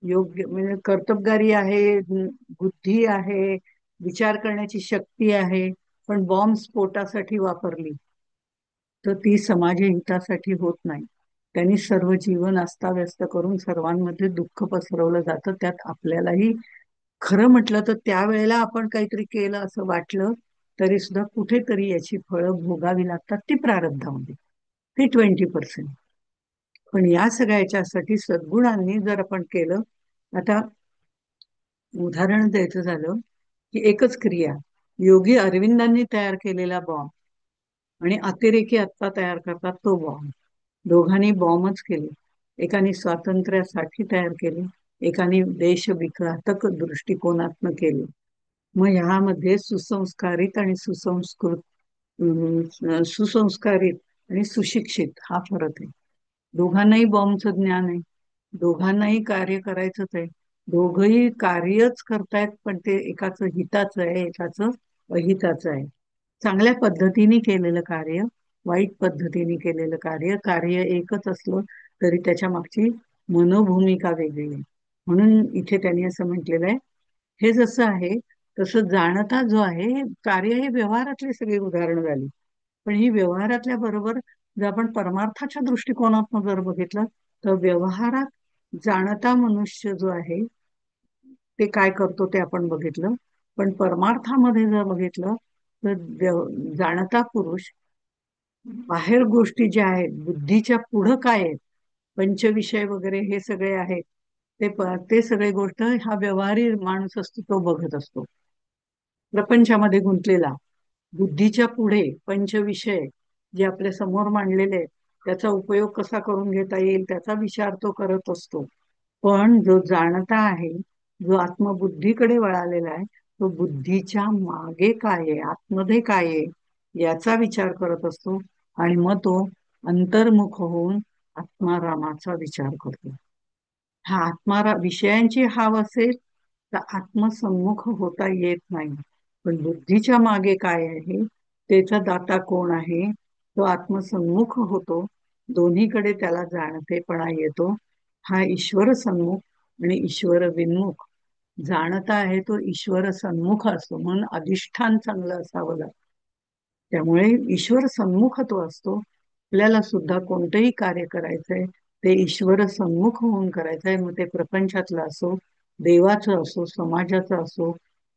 योग्य म्हणजे कर्तबगारी आहे, बुद्धी आहे, विचार करण्याची शक्ती आहे. पण बॉम्ब स्फोटासाठी वापरली तर ती समाजहितासाठी होत नाही. त्यांनी सर्व जीवन अस्ताव्यस्त करून सर्वांमध्ये दुःख पसरवलं जातं. त्यात आपल्यालाही खरं म्हटलं तर त्यावेळेला आपण काहीतरी केलं असं वाटलं तरी सुद्धा कुठेतरी याची फळं भोगावी लागतात, ती प्रारब्धामध्ये. ती 20%. पण या सगळ्या याच्यासाठी सद्गुणांनी जर आपण केलं, आता उदाहरण द्यायचं झालं की एकच क्रिया, योगी अरविंदांनी तयार केलेला बॉम्ब आणि अतिरेकी आत्ता तयार करतात तो बॉम्ब. दोघांनी बॉम्बच केले. एकाने स्वातंत्र्यासाठी तयार केले, एकाने देशविघातक दृष्टिकोनातनं केले. मग ह्यामध्ये सुसंस्कारित आणि सुसंस्कारित आणि सुशिक्षित हा फरक आहे. दोघांनाही बॉम्बचं ज्ञान आहे, दोघांनाही कार्य करायचंच आहे, दोघही कार्यच करतायत, पण ते एकाचं हिताचं आहे, एकाचं अहिताचं आहे. चांगल्या पद्धतीने केलेलं कार्य, वाईट पद्धतीने केलेलं कार्य, कार्य एकच असलं तरी त्याच्या मागची मनोभूमिका वेगळी आहे. म्हणून इथे त्यांनी असं म्हटलेलं आहे, हे जसं आहे तसं जाणता जो आहे, कार्य हे व्यवहारातली सगळी उदाहरणं झाली. पण ही व्यवहारातल्या बरोबर जर आपण परमार्थाच्या दृष्टिकोनातून जर बघितलं तर व्यवहारात जाणता मनुष्य जो आहे ते काय करतो ते आपण बघितलं. पण परमार्थामध्ये जर बघितलं तर जाणता पुरुष बाहेर गोष्टी ज्या आहेत बुद्धीच्या पुढं काय आहेत, पंचविषय वगैरे हे सगळे आहेत, ते सगळे गोष्ट हा व्यवहारी माणूस असतो तो बघत असतो. प्रपंचामध्ये गुंतलेला, बुद्धीच्या पुढे पंचविषय जे आपल्या समोर मांडलेले आहेत त्याचा उपयोग कसा करून घेता येईल त्याचा विचार तो करत असतो. पण जो जाणता आहे, जो आत्मबुद्धीकडे वळालेला आहे, तो बुद्धीच्या मागे काय आहे, आतमध्ये काय आहे याचा विचार करत असतो. आणि मग तो अंतर्मुख होऊन आत्मारामाचा विचार करतो. हा विषयांची हाव असेल तर आत्मसन्मुख होता येत नाही. पण बुद्धीच्या मागे काय आहे, त्याचा दाता कोण आहे, तो आत्मसन्मुख होतो. दोन्हीकडे त्याला जाणतेपणा येतो. हा ईश्वर सन्मुख आणि ईश्वर विन्मुख जाणता आहे, तो ईश्वर सन्मुख असतो. म्हणून अधिष्ठान चांगलं असावं लागतं. त्यामुळे ईश्वर सन्मुख तो असतो. आपल्याला सुद्धा कोणतंही कार्य करायचंय ते ईश्वर सन्मुख होऊन करायचंय. मग ते प्रपंचातलं असो, देवाचं असो, समाजाचं असो,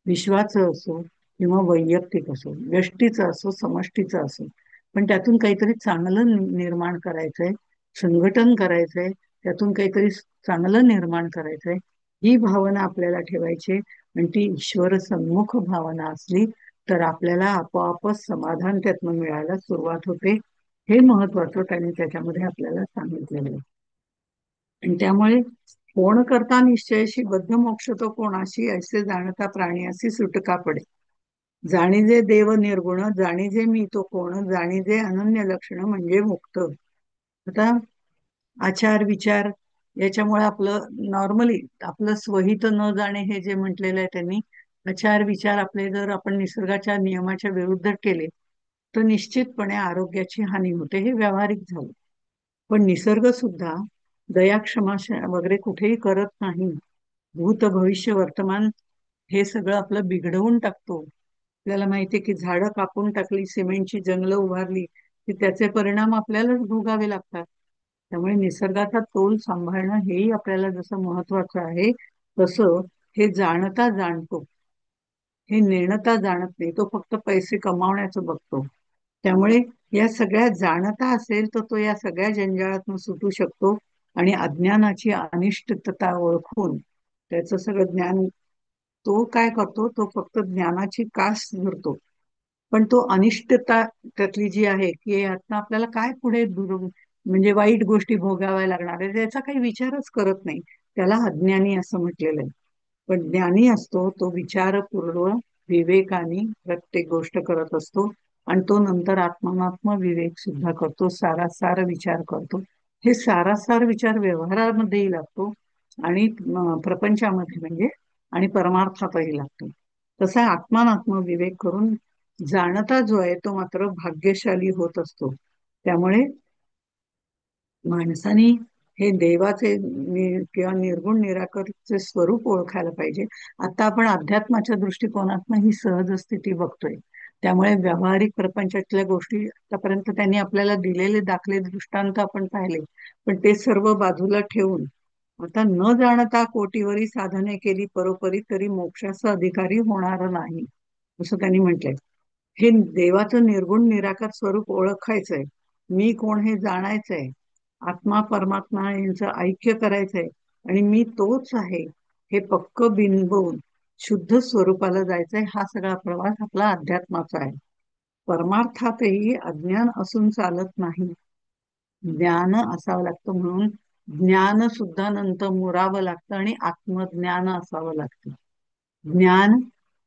विश्वाचं असो किंवा वैयक्तिक असो, व्यष्टीचं असो, समष्टीचं असो. पण त्यातून काहीतरी चांगलं निर्माण करायचंय, संघटन करायचंय, त्यातून काहीतरी चांगलं निर्माण करायचंय, ही भावना आपल्याला ठेवायची. आणि ती ईश्वर सन्मुख भावना असली तर आपल्याला आपोआपच समाधान त्यातनं मिळायला सुरुवात होते. हे महत्वाचं त्यांनी त्याच्यामध्ये आपल्याला सांगितलेलं आहे. आणि त्यामुळे कोण करता निश्चयशी बद्ध मोक्ष तो कोणाशी, ऐसे जाणता प्राणी अशी सुटका पडे. जाणीजे देव निर्गुण, जाणीजे मी तो कोण, जाणीजे अनन्य लक्षण म्हणजे मुक्त. आता आचार विचार याच्यामुळे आपलं नॉर्मली आपलं स्वहित न जाणे हे जे म्हटलेलं आहे त्यांनी, आचार विचार आपले जर आपण निसर्गाच्या नियमाच्या विरुद्ध केले तर निश्चितपणे आरोग्याची हानी होते. हे व्यावहारिक झालं. पण निसर्ग सुद्धा दया क्षमा वगैरे कुठेही करत नाही. भूत भविष्य वर्तमान हे सगळं आपलं बिघडवून टाकतो. आपल्याला माहितीये की झाडं कापून टाकली, सिमेंटची जंगलं उभारली की त्याचे परिणाम आपल्यालाच भोगावे लागतात. त्यामुळे निसर्गाचा तोल सांभाळणं हेही आपल्याला जसं महत्वाचं आहे तसं हे जाणता जाणतो, हे नेणता जाणत नाही. तो फक्त पैसे कमावण्याचं बघतो. त्यामुळे या सगळ्या जाणता असेल तर तो या सगळ्या जंजाळातून सुटू शकतो. आणि अज्ञानाची अनिष्टता ओळखून त्याचं सगळं ज्ञान तो काय करतो, तो फक्त ज्ञानाची कास धरतो. पण तो अनिष्टता त्यातली जी आहे की आता आपल्याला काय पुढे म्हणजे वाईट गोष्टी भोगाव्या लागणार आहे त्याचा काही विचारच करत नाही. त्याला अज्ञानी असं म्हटलेलं आहे. पण ज्ञानी असतो तो विचारपूर्व विवेकाने प्रत्येक गोष्ट करत असतो. आणि तो नंतर आत्मात्म विवेक सुद्धा करतो, सारासार विचार करतो. हे सारासार विचार व्यवहारामध्येही लागतो आणि प्रपंचामध्ये म्हणजे आणि परमार्थातही लागतो. तसा आत्मात्म विवेक करून जाणता जो आहे तो मात्र भाग्यशाली होत असतो. त्यामुळे माणसाने हे देवाचे किंवा निर्गुण निराकारचे स्वरूप ओळखायला पाहिजे. आता आपण अध्यात्माच्या दृष्टिकोनातून ही सहज स्थिती बघतोय. त्यामुळे व्यावहारिक प्रपंचातल्या गोष्टी आतापर्यंत त्यांनी आपल्याला दिलेले दाखले दृष्टांत आपण पाहिले, पण ते सर्व बाजूला ठेवून आता न जाणता कोटीवरी साधने केली परोपरी तरी मोक्षाचा अधिकारी होणार नाही, असं त्यांनी म्हटलंय. हे देवाचं निर्गुण निराकार स्वरूप ओळखायचंय, मी कोण हे जाणायचंय, आत्मा परमात्मा यांचं ऐक्य करायचंय आणि मी तोच आहे हे पक्क बिंबवून शुद्ध स्वरूपाला जायचंय. हा सगळा प्रवास आपला अध्यात्माचा आहे. परमार्थातही अज्ञान असून चालत नाही, ज्ञान असावं लागतं. म्हणून ज्ञान सुद्धा नंतर मुरावं लागतं आणि आत्मज्ञान असावं लागतं. ज्ञान,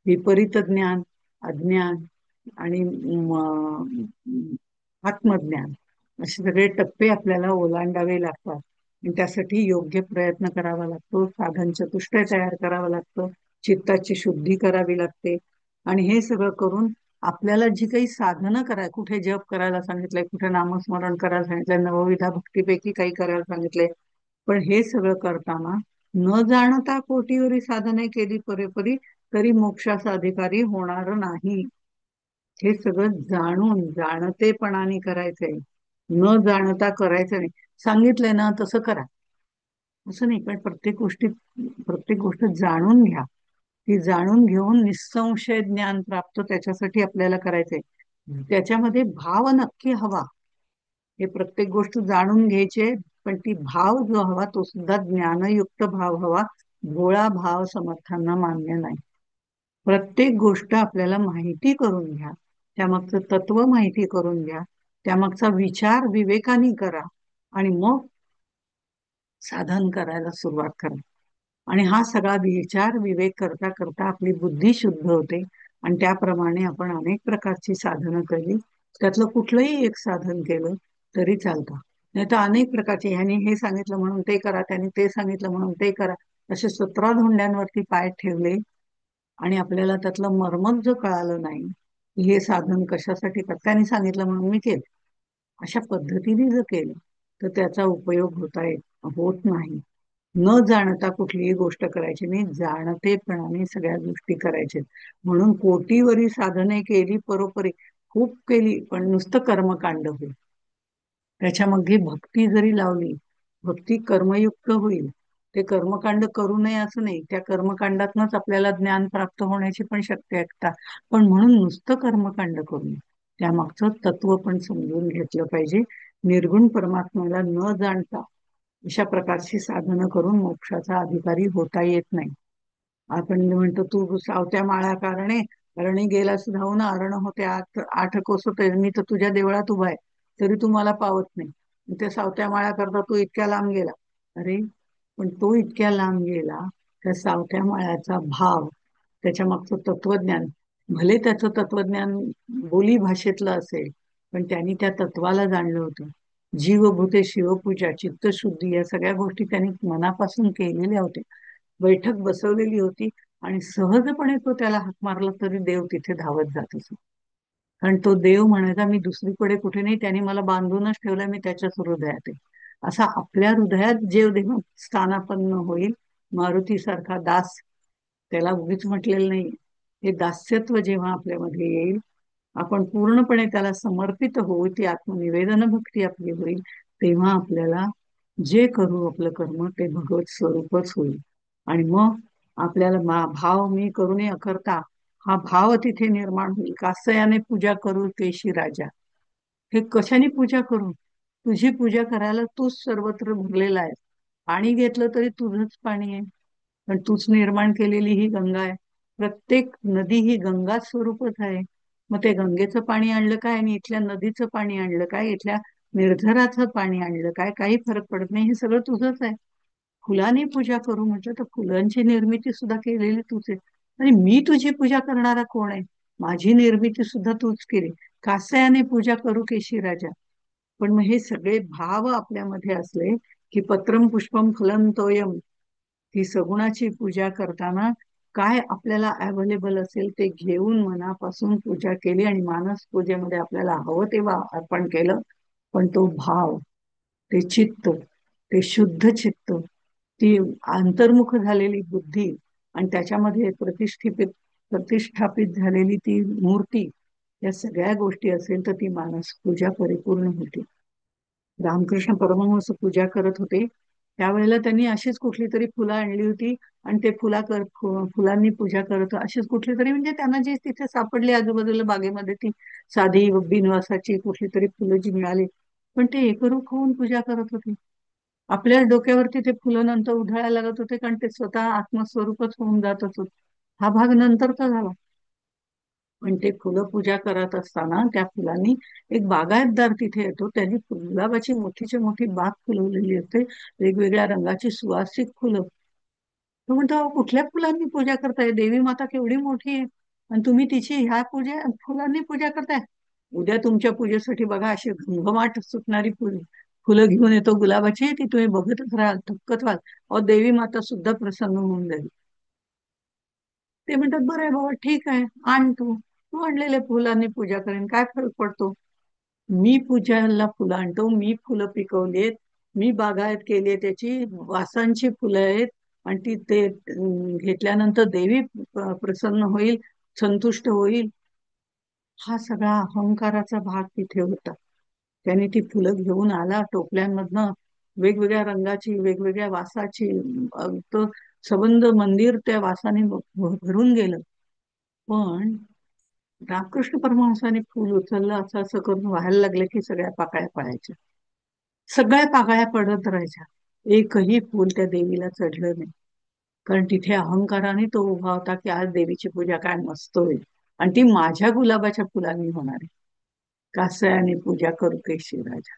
विपरीत ज्ञान, अज्ञान आणि आत्मज्ञान असे सगळे टप्पे आपल्याला ओलांडावे लागतात. आणि त्यासाठी योग्य प्रयत्न करावा लागतो, साधन चतुष्टय तयार करावं लागतं, चित्ताची शुद्धी करावी लागते. आणि हे सगळं करून आपल्याला जी काही साधनं कुठे जप करायला सांगितलंय, कुठे नामस्मरण करायला सांगितलंय, नवविधा भक्तीपैकी काही करायला सांगितलंय, पण हे सगळं करताना न जाणता कोटीवरी साधने केली परेपरी तरी मोक्षाचा अधिकारी होणार नाही. हे सगळं जाणून जाणतेपणाने करायचंय, न जाणता करायचं नाही. सांगितलंय ना तसं करा असं नाही, पण प्रत्येक गोष्ट जाणून घ्या. ती जाणून घेऊन निसंशय ज्ञान प्राप्त त्याच्यासाठी आपल्याला करायचंय. त्याच्यामध्ये भाव नक्की हवा. हे प्रत्येक गोष्ट जाणून घ्यायचे, पण ती भाव जो हवा तो सुद्धा ज्ञानयुक्त भाव हवा. भोळा भाव समर्थांना मान्य नाही. प्रत्येक गोष्ट आपल्याला माहिती करून घ्या, त्यामागचं तत्व माहिती करून घ्या, त्यामागचा विचार विवेकाने करा आणि मग साधन करायला सुरुवात करा. आणि हा सगळा विचार विवेक करता करता आपली बुद्धी शुद्ध होते आणि त्याप्रमाणे आपण अनेक प्रकारची साधनं केली. त्यातलं कुठलंही एक साधन केलं तरी चालतं. नाही तर अनेक प्रकारचे, ह्यानी हे सांगितलं म्हणून ते करा, त्यांनी ते सांगितलं म्हणून ते करा, असे 17 धोंड्यांवरती पाय ठेवले आणि आपल्याला त्यातलं मर्मच जर कळालं नाही की हे साधन कशासाठी करतात, त्यांनी सांगितलं म्हणून मी केलं, अशा पद्धतीने जर केलं तर त्याचा उपयोग होत नाही. न जाणता कुठलीही गोष्ट करायची नाही, जाणतेपणाने सगळ्या गोष्टी करायच्या. म्हणून कोटीवरी साधने केली परोपरी, खूप केली पण नुसतं कर्मकांड होईल. त्याच्यामध्ये भक्ती जरी लावली, भक्ती कर्मयुक्त होईल. ते कर्मकांड करू नये असं नाही, त्या कर्मकांडातनच आपल्याला ज्ञान प्राप्त होण्याची पण शक्यता. पण म्हणून नुसतं कर्मकांड करू नये, त्यामागचं तत्व पण समजून घेतलं पाहिजे. निर्गुण परमात्म्याला न जाणता अशा प्रकारची साधनं करून मोक्षाचा अधिकारी होता येत नाही. आपण म्हणतो तू सावत्या माळा कारणे, अरणी गेलास धावून अरण होते 8 कोस होते, मी तर तुझ्या देवळात उभा आहे तरी तू मला पावत नाही. त्या सावत्या माळा करता तू इतक्या लांब गेला. अरे, पण तो इतक्या लांब गेला, त्या सावत्या माळ्याचा भाव, त्याच्या मागचं तत्वज्ञान, भले त्याचं तत्वज्ञान बोली भाषेतलं असेल, पण त्यांनी त्या तत्वाला जाणलं होतं. जीवभूते शिवपूजा, चित्तशुद्धी या सगळ्या गोष्टी त्यांनी मनापासून केलेल्या होत्या. बैठक बसवलेली होती आणि सहजपणे तो त्याला हाक मारला तरी देव तिथे धावत जात असो. कारण तो देव म्हणायचा मी दुसरीकडे कुठे नाही, त्याने मला बांधूनच ठेवलंय, मी त्याच्याच हृदयात आहे. असा आपल्या हृदयात देव स्थानापन्न होईल. मारुतीसारखा दास, त्याला उगीच म्हटलेलं नाही, हे दास्यत्व जेव्हा आपल्यामध्ये येईल, आपण पूर्णपणे त्याला समर्पित होऊ, ती आत्मनिवेदन भक्ती आपली होईल, तेव्हा आपल्याला जे करू आपलं कर्म ते भगवत स्वरूपच होईल. आणि मग आपल्याला भाव मी करूने अकर्ता हा भाव तिथे निर्माण होईल. कासयाने पूजा करू केशी राजा, हे कशाने पूजा करू? तुझी पूजा करायला तूच सर्वत्र भरलेला आहे. पाणी घेतलं तरी तुझंच पाणी आहे, पण तूच निर्माण केलेली ही गंगा आहे. प्रत्येक नदी ही गंगा स्वरूपच आहे. मग ते गंगेचं पाणी आणलं काय आणि इथल्या नदीचं पाणी आणलं काय, इथल्या निर्झराचं पाणी आणलं काय, काही फरक पडत नाही. हे सगळं तुझंच आहे. फुलाने पूजा करू म्हटलं तर फुलांची निर्मिती सुद्धा केलेली तूच आहे. आणि मी तुझी पूजा करणारा कोण आहे? माझी निर्मिती सुद्धा तूच केली. कासयाने पूजा करू केशी राजा. पण मग हे सगळे भाव आपल्यामध्ये असले की पत्रम पुष्पम फलम तोयम, ही सगुणाची पूजा करताना काय आपल्याला अवेलेबल असेल ते घेऊन मनापासून पूजा केली आणि मानस पूजेमध्ये आपल्याला हवं तेव्हा अर्पण केलं. पण तो भाव ते चित्त, ते शुद्ध चित्त, ती अंतर्मुख झालेली बुद्धी आणि त्याच्यामध्ये प्रतिष्ठापित झालेली ती मूर्ती, या सगळ्या गोष्टी असेल तर ती मानस पूजा परिपूर्ण होती. रामकृष्ण परमहंस पूजा करत होते त्यावेळेला त्यांनी अशीच कुठली तरी फुलं आणली होती आणि ते फुलांनी पूजा करत अशीच कुठली तरी, म्हणजे त्यांना जी तिथे सापडली आजूबाजूला बागेमध्ये ती साधी बिनवासाची कुठली तरी फुलं जी मिळाली, पण ते एकरूप होऊन पूजा करत होते. आपल्याच डोक्यावरती ते फुलं नंतर उधळायला लागत होते, कारण ते स्वतः आत्मस्वरूपच होऊन जात असत. हा भाग नंतरचा झाला. पण ते फुलं पूजा करत असताना त्या फुलांनी, एक बागायतदार तिथे येतो, त्यांनी गुलाबाची मोठीची मोठी बाग फुलवलेली असते, वेगवेगळ्या रंगाची सुवासिक फुलं. तो म्हणतो, "अहो, कुठल्या फुलांनी पूजा करताय? देवी माता केवढी मोठी आहे आणि तुम्ही तिची ह्या फुलांनी पूजा करताय. उद्या तुमच्या पूजेसाठी बघा अशी घमघमाट सुटणारी फुलं घेऊन येतो गुलाबाची, ती तुम्ही बघतच राहाल, थक्कच व्हाल. अहो, देवी माता सुद्धा प्रसन्न होऊन जाईल." ते म्हणतात, "बरं आहे बाबा, ठीक आहे, आण तू. तू आणलेल्या फुलांनी पूजा करेन, काय फरक पडतो? मी पूजाला फुलं आणतो, मी फुलं पिकवलीत, मी बागायत केली त्याची, वासांची फुलं आहेत आणि ती ते घेतल्यानंतर देवी प्रसन्न होईल, संतुष्ट होईल." हा सगळा अहंकाराचा भाग तिथे होता. त्याने ती फुलं घेऊन आला टोपल्यांमधनं, वेगवेगळ्या रंगाची, वेगवेगळ्या वासाची, तो सबंध मंदिर त्या वासाने भरून गेलं. पण रामकृष्ण परमहंसाने फूल उचललं, असं असं करून व्हायला लागले की सगळ्या पाकळ्या पडायच्या. सगळ्या पाकळ्या पडत राहायच्या. एकही फूल त्या देवीला चढलं नाही. कारण तिथे अहंकाराने तो उभा होता की आज देवीची पूजा काय मस्त होईल आणि ती माझ्या गुलाबाच्या फुलांनी होणार आहे. कासयाने पूजा करू केशी राजा.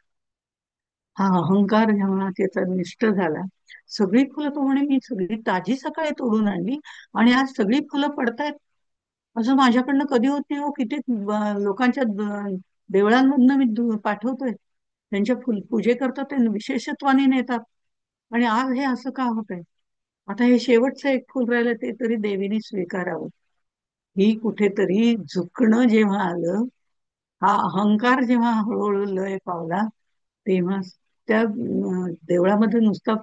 हा अहंकार जेव्हा त्याचा निष्ठ झाला, सगळी फुलं तो म्हणे मी सगळी ताजी सकाळी तोडून आणली आणि आज सगळी फुलं पडतायत. असं माझ्याकडनं कधी होत नाही हो. किती लोकांच्या देवळांमधनं मी पाठवतोय, त्यांच्या पूजे करतात, ते विशेषत्वाने नेतात, आणि आज हे असं का होत आहे? आता हे शेवटचं एक फुल राहिलं, ते तरी देवीने स्वीकारावं. ही कुठेतरी झुकणं जेव्हा आलं, हा अहंकार जेव्हा हळूहळू लय पावला, तेव्हा त्या देवळामध्ये नुसता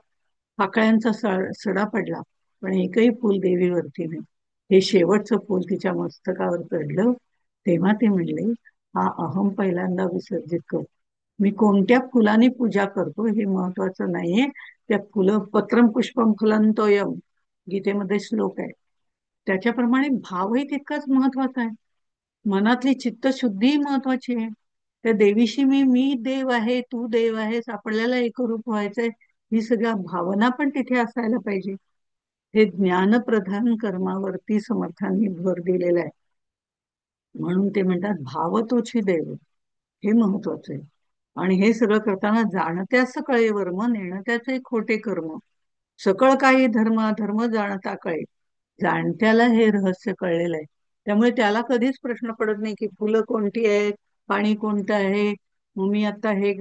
पाकळ्यांचा सडा पडला, पण एकही फुल देवीवरती नाही. हे शेवटचं फुल तिच्या मस्तकावर चढलं, तेव्हा ते म्हणले, हा अहम पहिल्यांदा विसर्जित कर. मी कोणत्या फुलाने पूजा करतो हे महत्वाचं नाहीये. त्या फुलं पत्रम पुष्पम फुलंतोयम, गीतेमध्ये श्लोक आहे, त्याच्याप्रमाणे भावही तितकाच महत्वाचा आहे. मनातली चित्तशुद्धी महत्वाची आहे. त्या देवीशी मी देव आहे, तू देव आहेस, आपल्याला एकरूप व्हायचंय, ही सगळ्या भावना पण तिथे असायला पाहिजे. हे ज्ञानप्रधान कर्मावरती समर्थांनी भर दिलेला आहे. म्हणून ते म्हणतात भाव तोची देव, हे महत्वाचं आहे. आणि हे सगळं करताना जाणत्यास कळे वर्म, नेणत्याचे खोटे कर्म. सकळ काही धर्म, धर्म जाणता कळे. जाणत्याला हे रहस्य कळलेलं आहे, त्यामुळे त्याला कधीच प्रश्न पडत नाही की फुलं कोणती आहेत, पाणी कोणतं आहे, मग मी आता हे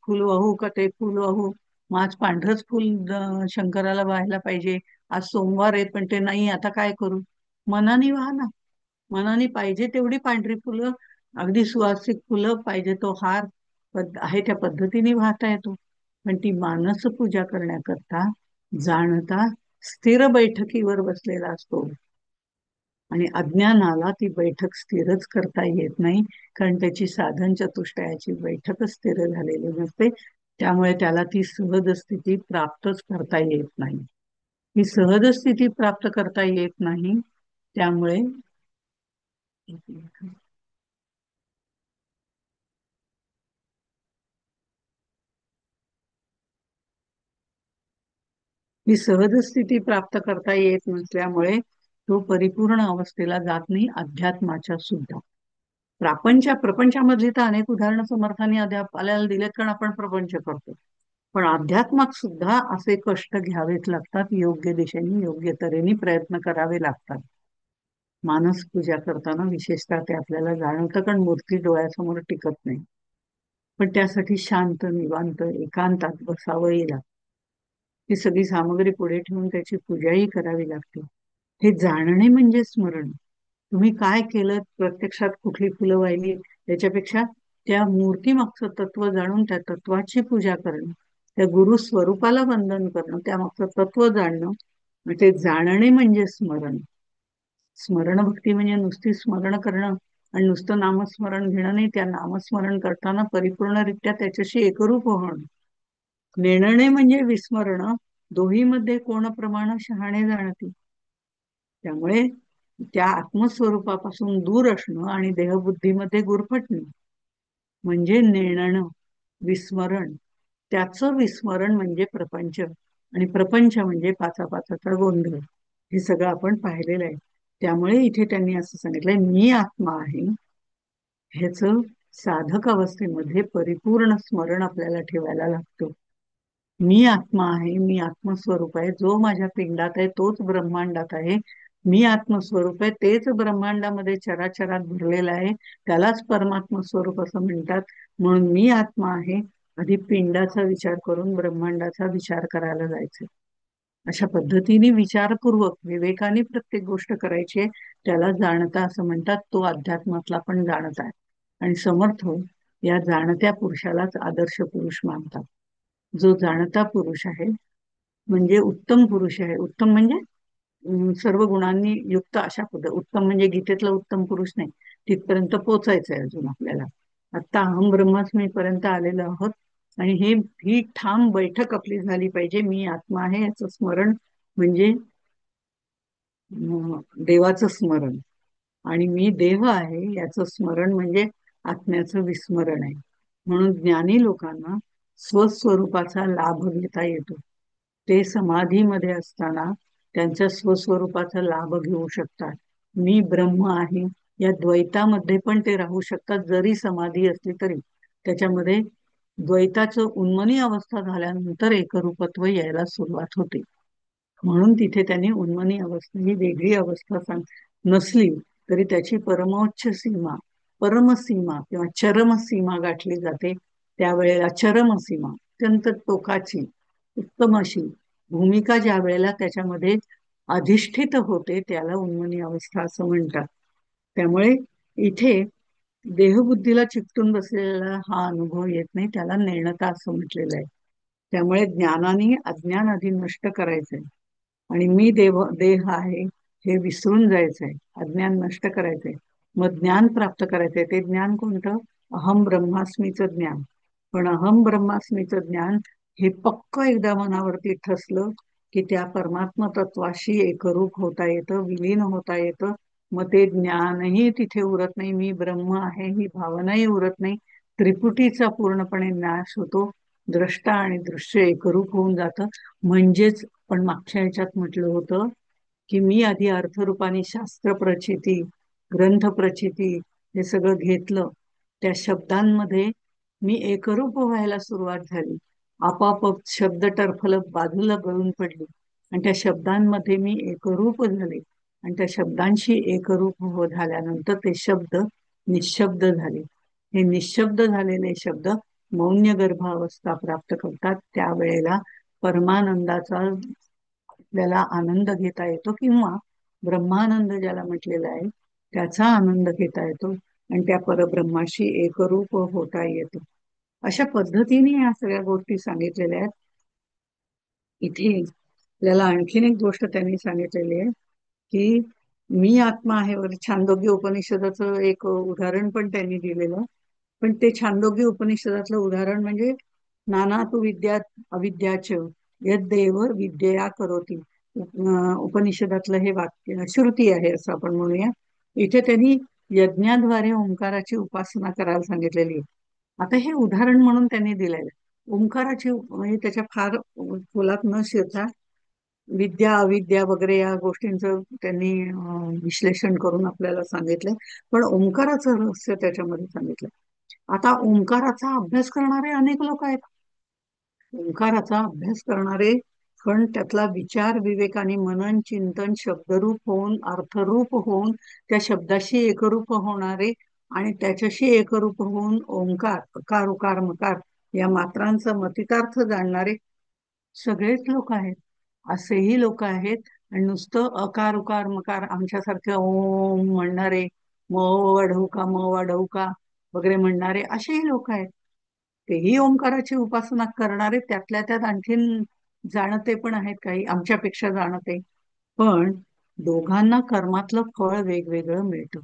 फुल वाहू का ते फुल वाहू, मग आज पांढरच फुल शंकराला व्हायला पाहिजे, आज सोमवार आहे पण ते नाही, आता काय करू? मनाने व्हा ना. मनाने पाहिजे तेवढी पांढरी फुलं, अगदी सुवासिक फुलं, पाहिजे तो हार आहे त्या पद्धतीने वाहता येतो. पण ती मानस पूजा करण्याकरता जाणता स्थिर बैठकीवर बसलेला असतो, आणि अज्ञानाला ती बैठक स्थिरच करता येत नाही, कारण त्याची साधन चतुष्टयाची बैठकच स्थिर झालेली नसते. त्यामुळे त्याला ती सहज स्थिती प्राप्तच करता येत नाही. ही सहज स्थिती प्राप्त करता येत नाही, त्यामुळे ही सहज स्थिती प्राप्त करता येत नसल्यामुळे तो परिपूर्ण अवस्थेला जात नाही, अध्यात्माच्या सुद्धा. प्रपंचामधली तर अनेक उदाहरणं समर्थांनी आपल्याला दिलेत, कारण आपण प्रपंच करतो. पण अध्यात्मात सुद्धा असे कष्ट घ्यावेच लागतात, योग्य दिशेने योग्य तऱ्हेने प्रयत्न करावे लागतात. मानस पूजा करताना विशेषतः ते आपल्याला जाणवतं, कारण मूर्ती डोळ्यासमोर टिकत नाही. पण त्यासाठी शांत, निवांत, एकांतात बसावंही लागतं. ती सगळी सामग्री पुढे ठेवून त्याची पूजाही करावी लागते. हे जाणणे म्हणजे स्मरण. तुम्ही काय केलं, प्रत्यक्षात कुठली फुलं वाहिली, त्याच्यापेक्षा त्या मूर्तीमागचं तत्व जाणून त्या तत्वाची पूजा करणं, त्या गुरु स्वरूपाला वंदन करणं, त्यामागचं तत्व जाणणं. मग ते जाणणे म्हणजे स्मरण. स्मरण भक्ती म्हणजे नुसती स्मरण करणं आणि नुसतं नामस्मरण घेणं नाही, त्या नामस्मरण करताना परिपूर्णरित्या त्याच्याशी एकरूप होणं. नेणणे म्हणजे विस्मरण. दोहीमध्ये कोण प्रमाण शहाणे जाणती. त्यामुळे त्या आत्मस्वरूपापासून दूर असणं आणि देहबुद्धीमध्ये गुरफटणं म्हणजे नेणणं, विस्मरण. त्याचं विस्मरण म्हणजे प्रपंच, आणि प्रपंच म्हणजे पाचापाचाचा गोंधळ. हे सगळं आपण पाहिलेलं आहे. त्यामुळे इथे त्यांनी असं सांगितलंय, मी आत्मा आहे. ह्याचं साधक अवस्थेमध्ये परिपूर्ण स्मरण आपल्याला ठेवायला लागतं. मी आत्मा आहे, मी आत्मस्वरूप आहे, जो माझ्या पिंडात आहे तोच ब्रह्मांडात आहे. मी आत्मस्वरूप आहे, तेच ब्रह्मांडामध्ये चराचरात भरलेलं आहे, त्यालाच परमात्म स्वरूप असं म्हणतात. म्हणून मी आत्मा आहे, आधी पिंडाचा विचार करून ब्रह्मांडाचा विचार करायला जायचं. अशा पद्धतीने विचारपूर्वक विवेकाने प्रत्येक गोष्ट करायची आहे. त्याला जाणता असं म्हणतात. तो अध्यात्मातला पण जाणत आहे. आणि समर्थ या जाणत्या पुरुषालाच आदर्श पुरुष मानतात. जो जाणता पुरुष आहे म्हणजे उत्तम पुरुष आहे. उत्तम म्हणजे सर्व गुणांनी युक्त अशा पद्धत. उत्तम म्हणजे गीतेतला उत्तम पुरुष नाही, तिथपर्यंत पोचायचंय अजून आपल्याला. आता अहम ब्रह्मास्मी पर्यंत आलेलो आहोत. आणि ही ठाम बैठक आपली झाली पाहिजे. मी आत्मा आहे याचं स्मरण म्हणजे देवाचं स्मरण, आणि मी देव आहे याचं स्मरण म्हणजे आत्म्याचं विस्मरण आहे. म्हणून ज्ञानी लोकांना स्वस्वरूपाचा लाभ घेता येतो. ते समाधीमध्ये असताना त्यांच्या स्वस्वरूपाचा लाभ घेऊ शकतात. मी ब्रह्म आहे या द्वैतामध्ये पण ते राहू शकतात, जरी समाधी असली तरी. त्याच्यामध्ये द्वैताचं उन्मनी अवस्था झाल्यानंतर एकरूपत्व यायला सुरुवात होते. म्हणून तिथे त्यांनी उन्मनी अवस्था ही वेगळी अवस्था नसली तरी त्याची परमोच्च सीमा, परमसीमा किंवा चरमसीमा गाठली जाते. त्यावेळेला चरमसीमा, अत्यंत टोकाची उत्तम अशी भूमिका ज्या वेळेला त्याच्यामध्ये अधिष्ठित होते त्याला उन्मनी अवस्था असं म्हणतात. त्यामुळे इथे देहबुद्धीला चिकटून बसलेला हा अनुभव येत नाही, त्याला नेणता असं म्हटलेलं आहे. त्यामुळे ज्ञानाने अज्ञान आधी नष्ट करायचंय, आणि मी देह आहे हे विसरून जायचंय, अज्ञान नष्ट करायचंय, मग ज्ञान प्राप्त करायचंय. ते ज्ञान कोणतं? अहम ब्रह्मास्मीचं ज्ञान. पण अहम ब्रह्मास्मीचं ज्ञान हे पक्क एकदा मनावरती ठसलं की त्या परमात्म तत्वाशी एकरूप होता येतं, विलीन होता येतं. मग ते ज्ञानही तिथे उरत नाही, मी ब्रह्म आहे ही भावनाही उरत नाही. त्रिपुटीचा पूर्णपणे नाश होतो. द्रष्टा आणि दृश्य एकरूप होऊन जातं. म्हणजेच पण मागच्या ह्याच्यात म्हटलं होतं की मी आधी अर्थरूपाने शास्त्र प्रचिती, ग्रंथ प्रचिती हे सगळं घेतलं. त्या शब्दांमध्ये मी एकरूप व्हायला सुरुवात झाली. आपाप शब्द टरफलत बाजूला गळून पडली आणि त्या शब्दांमध्ये मी एकरूप झाले. आणि त्या शब्दांशी एकरूप झाल्यानंतर ते शब्द निशब्द झाले. हे निशब्द झालेले शब्द मौन्य गर्भावस्था प्राप्त करतात. त्यावेळेला परमानंदाचा आपल्याला आनंद घेता येतो, किंवा ब्रह्मानंद ज्याला म्हटलेला आहे त्याचा आनंद घेता येतो, आणि त्या परब्रह्माशी एकरूप होता येतो. अशा पद्धतीने या सगळ्या गोष्टी सांगितलेल्या आहेत. इथे आपल्याला आणखीन एक गोष्ट त्यांनी सांगितलेली आहे की मी आत्मा आहे वर. छांदोग्य उपनिषदाचं एक उदाहरण पण त्यांनी दिलेलं. पण ते छांदोग्य उपनिषदातलं उदाहरण म्हणजे नाना तू विद्या अविद्याच यद्देव विद्यया करोती. उपनिषदातलं हे वाक्य श्रुती आहे असं आपण म्हणूया. इथे त्यांनी यज्ञाद्वारे ओंकाराची उपासना करायला सांगितलेली आहे. आता हे उदाहरण म्हणून त्यांनी दिलेलं आहे. ओंकाराची म्हणजे त्याच्या फार खोलात न शिरता विद्या अविद्या वगैरे या गोष्टींचं त्यांनी विश्लेषण करून आपल्याला सांगितलंय. पण ओंकाराचं रहस्य त्याच्यामध्ये सांगितलं. आता ओंकाराचा अभ्यास करणारे अनेक लोक आहेत. ओंकाराचा अभ्यास करणारे, पण त्यातला विचार विवेकाने मनन चिंतन शब्दरूप होऊन अर्थरूप होऊन त्या शब्दाशी एकरूप होणारे, आणि त्याच्याशी एकरूप होऊन ओंकार अकार उकार मकार या मात्रांचा मतितार्थ जाणणारे सगळेच लोक आहेत. असेही लोक आहेत. आणि नुसतं अकार उकार मकार आमच्यासारखे ओम म्हणणारे, म वाढवू का म वाढवू का वगैरे म्हणणारे असेही लोक आहेत. तेही ओंकाराची उपासना करणारे त्यातल्या त्यात आणखीन जाणते पण आहेत, काही आमच्यापेक्षा जाणते. पण दोघांना कर्मातलं फळ वेगवेगळं मिळतं.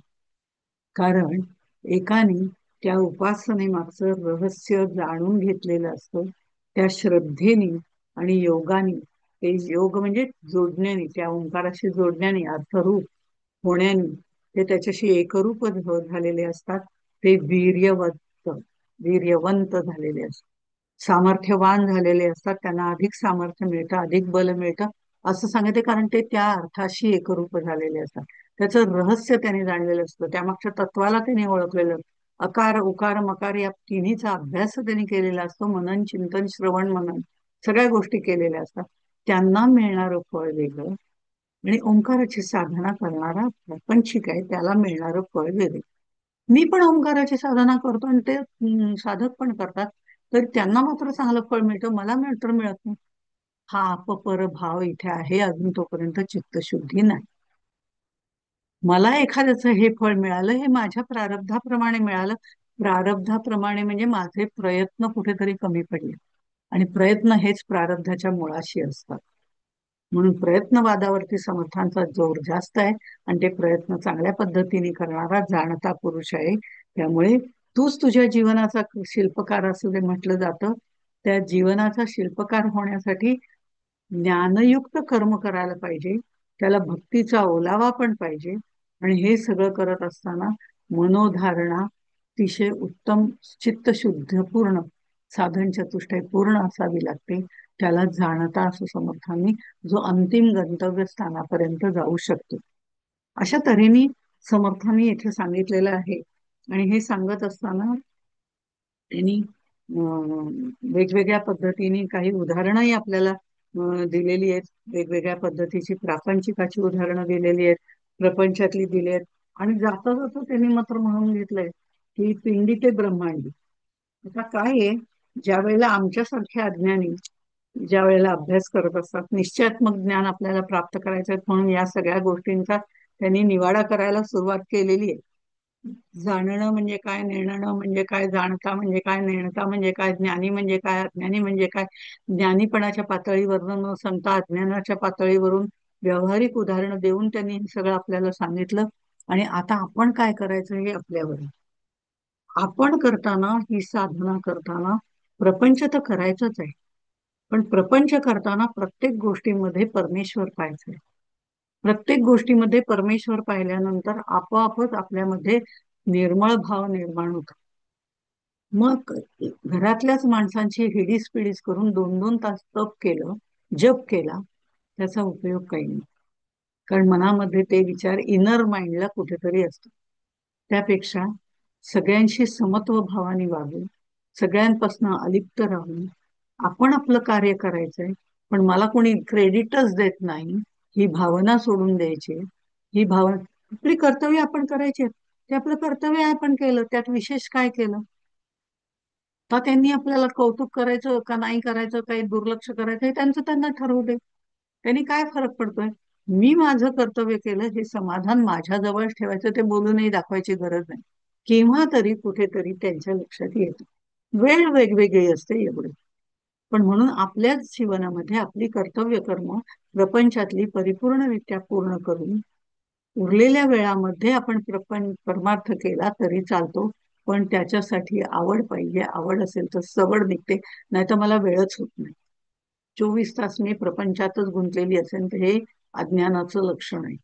कारण एकाने त्या उपासनेमागचं रहस्य जाणून घेतलेलं असतं, त्या श्रद्धेने आणि योगाने. ते योग म्हणजे जोडण्याने, त्या ओंकाराशी जोडण्याने, अर्थरूप होण्याने ते त्याच्याशी एकरूप झालेले असतात. ते वीर्यवंत झालेले असतात, सामर्थ्यवान झालेले असतात. त्यांना अधिक सामर्थ्य मिळतं, अधिक बल मिळतं, असं सांगते. कारण ते त्या अर्थाशी एकरूप झालेले असतात. त्याचं रहस्य त्याने जाणलेलं असतं, त्यामागच्या तत्वाला त्याने ओळखलेलं असतं. अकार उकार मकार या तिन्हीचा अभ्यास त्यांनी केलेला असतो. मनन चिंतन श्रवण मनन सगळ्या गोष्टी केलेल्या असतात. त्यांना मिळणारं फळ वेगळं आणि ओंकाराची साधना करणारा प्रपंचिक आहे त्याला मिळणारं फळ वेगळं. मी पण ओंकाराची साधना करतो आणि ते साधक पण करतात, तर त्यांना मात्र चांगलं फळ मिळतं, मला मात्र मिळत नाही. हा अपपर भाव इथे आहे अजून, तोपर्यंत चित्तशुद्धी नाही. मला एखाद्याचं हे फळ मिळालं, हे माझ्या प्रारब्धाप्रमाणे मिळालं. प्रारब्धाप्रमाणे म्हणजे माझे प्रयत्न कुठेतरी कमी पडले, आणि प्रयत्न हेच प्रारब्धाच्या मुळाशी असतात. म्हणून प्रयत्नवादावरती समर्थांचा जोर जास्त आहे, आणि ते प्रयत्न चांगल्या पद्धतीने करणारा जाणता पुरुष आहे. त्यामुळे तूच तुझ्या जीवनाचा शिल्पकार असं जे म्हटलं जातं, त्या जीवनाचा शिल्पकार होण्यासाठी ज्ञानयुक्त कर्म करायला पाहिजे, त्याला भक्तीचा ओलावा पण पाहिजे. आणि हे सगळं करत असताना मनोधारणा अतिशय उत्तम, चित्तशुद्ध पूर्ण, साधन चतुष्टय पूर्ण असावी लागते. त्याला जाणता असं समर्थांनी जो अंतिम गंतव्य स्थानापर्यंत जाऊ शकतो, अशा तऱ्हेने समर्थांनी येथे सांगितलेलं आहे. आणि हे सांगत असताना त्यांनी वेगवेगळ्या पद्धतीने काही उदाहरणंही आपल्याला दिलेली आहेत. वेगवेगळ्या पद्धतीची प्रापंचिकाची उदाहरणं दिलेली आहेत, प्रपंचातली दिली आहेत. आणि जाता जाता त्यांनी मात्र म्हणून घेतलंय की पिंडी ते ब्रह्मांडी. आता काय आहे, ज्या वेळेला आमच्यासारखे अज्ञानी ज्या वेळेला अभ्यास करत असतात, निश्चयात्मक ज्ञान आपल्याला प्राप्त करायचं आहे म्हणून या सगळ्या गोष्टींचा त्यांनी निवाडा करायला सुरुवात केलेली आहे. जाणणं म्हणजे काय, नेणणं म्हणजे काय, जाणता म्हणजे काय, नेणता म्हणजे काय, ज्ञानी म्हणजे काय, अज्ञानी म्हणजे काय, ज्ञानीपणाच्या पातळीवरून न सांगता अज्ञानाच्या पातळीवरून व्यावहारिक उदाहरणं देऊन त्यांनी हे सगळं आपल्याला सांगितलं. आणि आता आपण काय करायचं हे आपल्यावर आहे. आपण करताना, ही साधना करताना प्रपंच तर करायचंच आहे, पण प्रपंच करताना प्रत्येक गोष्टीमध्ये परमेश्वर पाहायचंय. प्रत्येक गोष्टीमध्ये परमेश्वर पाहिल्यानंतर आपोआपच आपल्यामध्ये निर्मळ भाव निर्माण होतो. मग घरातल्याच माणसांची हिडीस पिडीस करून 2-2 तास तप केलं, जप केला, त्याचा उपयोग काही नाही. कारण मनामध्ये ते विचार इनर माइंडला कुठेतरी असतो. त्यापेक्षा सगळ्यांशी समत्व भावाने वागून, सगळ्यांपासून अलिप्त राहून आपण आपलं कार्य करायचंय, पण मला कोणी क्रेडिटच देत नाही, ही भावना सोडून द्यायची. ही भावना, आपली कर्तव्य आपण करायची आहेत. ते आपलं कर्तव्य आहे, आपण केलं, त्यात विशेष काय केलं? तर त्यांनी आपल्याला कौतुक करायचं का नाही करायचं, काही दुर्लक्ष करायचं, हे त्यांचं त्यांना ठरवू दे. त्यांनी काय फरक पडतोय? मी माझं कर्तव्य केलं हे समाधान माझ्या जवळ ठेवायचं, ते बोलूनही दाखवायची गरज नाही. केव्हा तरी कुठेतरी त्यांच्या लक्षात येतं. वेळ वेगवेगळी असते एवढं. पण म्हणून आपल्याच जीवनामध्ये आपली कर्तव्य कर्म प्रपंचातली परिपूर्णरित्या पूर्ण करून उरलेल्या वेळामध्ये आपण परमार्थ केला तरी चालतो. पण त्याच्यासाठी आवड पाहिजे. आवड असेल तर सवड निघते, नाही तर मला वेळच होत नाही. 24 तास मी प्रपंचातच गुंतलेली असेल तर हे अज्ञानाचं लक्षण आहे.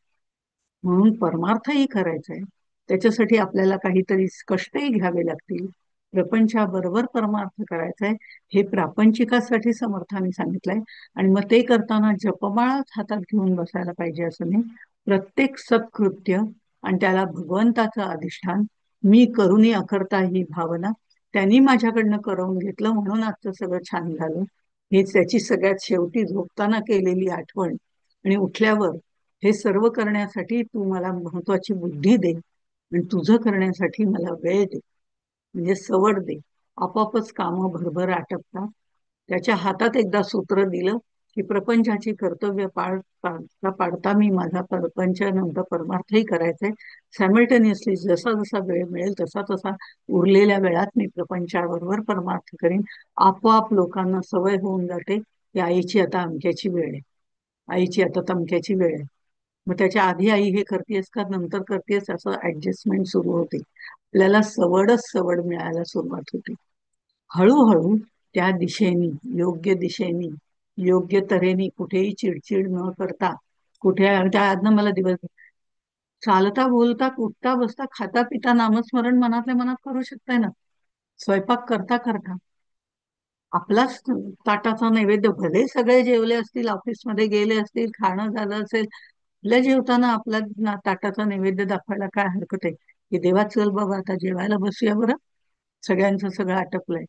म्हणून परमार्थही करायचा आहे, त्याच्यासाठी आपल्याला काहीतरी कष्टही घ्यावे लागतील. प्रपंचाबरोबर परमार्थ करायचा आहे, हे प्रापंचिकासाठी समर्थाने सांगितलंय. आणि मग ते करताना जपमाळाच हातात घेऊन बसायला पाहिजे असं नाही. प्रत्येक सत्कृत्य आणि त्याला भगवंताचं अधिष्ठान, मी करुणी अकर्ता ही भावना, त्यांनी माझ्याकडनं करवून घेतलं म्हणून आजचं सगळं छान झालं, हेच त्याची सगळ्यात शेवटी झोपताना केलेली आठवण. आणि उठल्यावर हे सर्व करण्यासाठी तू मला महत्वाची बुद्धी दे, आणि तुझं करण्यासाठी मला वेळ दे, म्हणजे सवड दे. आपोआपच कामं भरभर आटपतात. त्याच्या हातात एकदा सूत्र दिलं की प्रपंचाची कर्तव्य पाडता पाडता मी माझा प्रपंच नंतर परमार्थही करायचंय. सायमल्टेनियसली जसा जसा वेळ मिळेल तसा तसा उरलेल्या वेळात मी प्रपंचाबरोबर परमार्थ करीन. आपोआप लोकांना सवय होऊन जाते की आईची आता अमक्याची वेळ आहे, आईची आता तमक्याची वेळ आहे. मग त्याच्या आधी आई हे करतेस का नंतर करतेस असं ऍडजस्टमेंट सुरू होते. आपल्याला सवडच सवड मिळायला सुरुवात होते. हळूहळू त्या दिशेने, योग्य दिशेने, योग्य तऱ्हेने, कुठेही चिडचिड न करता, कुठे त्या आजनं मला दिवस चालता बोलता उठता बसता खाता पिता नामस्मरण मनातल्या मनात करू शकताय ना. स्वयंपाक करता करता आपलाच ताटाचा नैवेद्य, भले सगळे जेवले असतील, ऑफिसमध्ये गेले असतील, खाणं झालं असेल, आपल्या जेवताना आपला ताटाचा नैवेद्य दाखवायला काय हरकत आहे की देवा चल बाबा आता जेवायला बसूया बरं, सगळ्यांचं सगळं आटपलंय.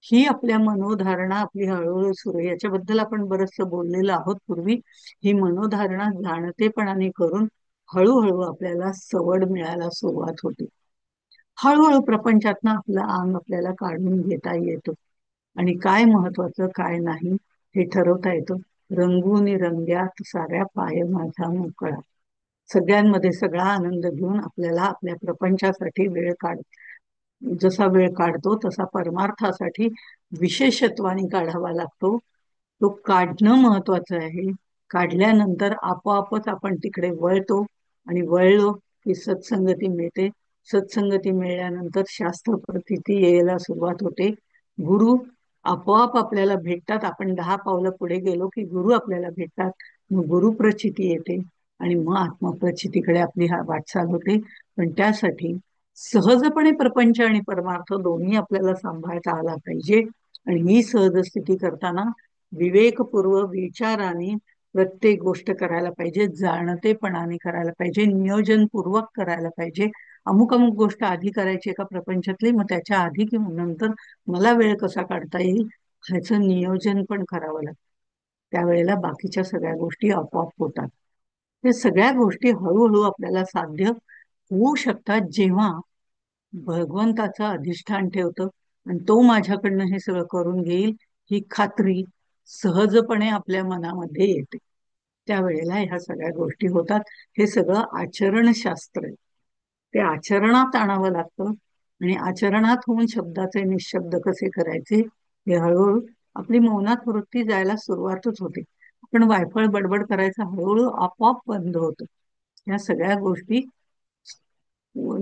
ही आपल्या मनोधारणा आपली हळूहळू सुरू आहे. याच्याबद्दल आपण बरंचसं बोललेलो आहोत पूर्वी. ही मनोधारणा जाणतेपणाने करून हळूहळू आपल्याला सवड मिळायला सुरुवात होते. हळूहळू प्रपंचातनं आपलं अंग आपल्याला काढून घेता येतं आणि काय महत्वाचं काय नाही हे ठरवता येतं. रंगून रंग्यात साऱ्या पाय माझा मोकळा, सगळ्यांमध्ये सगळा आनंद घेऊन आपल्याला आपल्या प्रपंचासाठी वेळ जसा वेळ काढतो तसा परमार्थासाठी विशेषत्वाने काढावा लागतो. तो काढणं महत्वाचं आहे. काढल्यानंतर आपोआपच आपण तिकडे वळतो आणि वळलो की सत्संगती मिळते. सत्संगती मिळाल्यानंतर शास्त्र प्रतीती यायला सुरुवात होते. गुरु आपोआप आपल्याला भेटतात. आपण 10 पावलं पुढे गेलो की गुरु आपल्याला भेटतात. मग गुरु प्रचिती येते आणि मग आत्मप्रचितीकडे आपली वाटचाल होते. पण त्यासाठी सहजपणे प्रपंच आणि परमार्थ दोन्ही आपल्याला सांभाळता आला पाहिजे. आणि ही सहज स्थिती करताना विवेकपूर्व विचाराने प्रत्येक गोष्ट करायला पाहिजे, जाणतेपणाने करायला पाहिजे, नियोजनपूर्वक करायला पाहिजे. अमुक अमुक गोष्ट आधी करायची एका प्रपंचातली, मग त्याच्या आधी किंवा नंतर मला वेळ कसा काढता येईल ह्याचं नियोजन पण करावं लागतं. त्यावेळेला बाकीच्या सगळ्या गोष्टी आपोआप होतात. हे सगळ्या गोष्टी हळूहळू आपल्याला साध्य होऊ शकतात जेव्हा भगवंताचं अधिष्ठान ठेवतं आणि तो माझ्याकडनं हे सगळं करून घेईल ही खात्री सहजपणे आपल्या मनामध्ये येते. त्यावेळेला ह्या सगळ्या गोष्टी होतात. हे सगळं आचरणशास्त्र आहे. ते आचरणात आणावं लागतं आणि आचरणात होऊन शब्दाचे निशब्द कसे करायचे हे हळूहळू आपली मौनात वृत्ती जायला सुरुवातच होते. आपण वायफळ बडबड करायचं हळूहळू आपोआप बंद होतं. या सगळ्या गोष्टी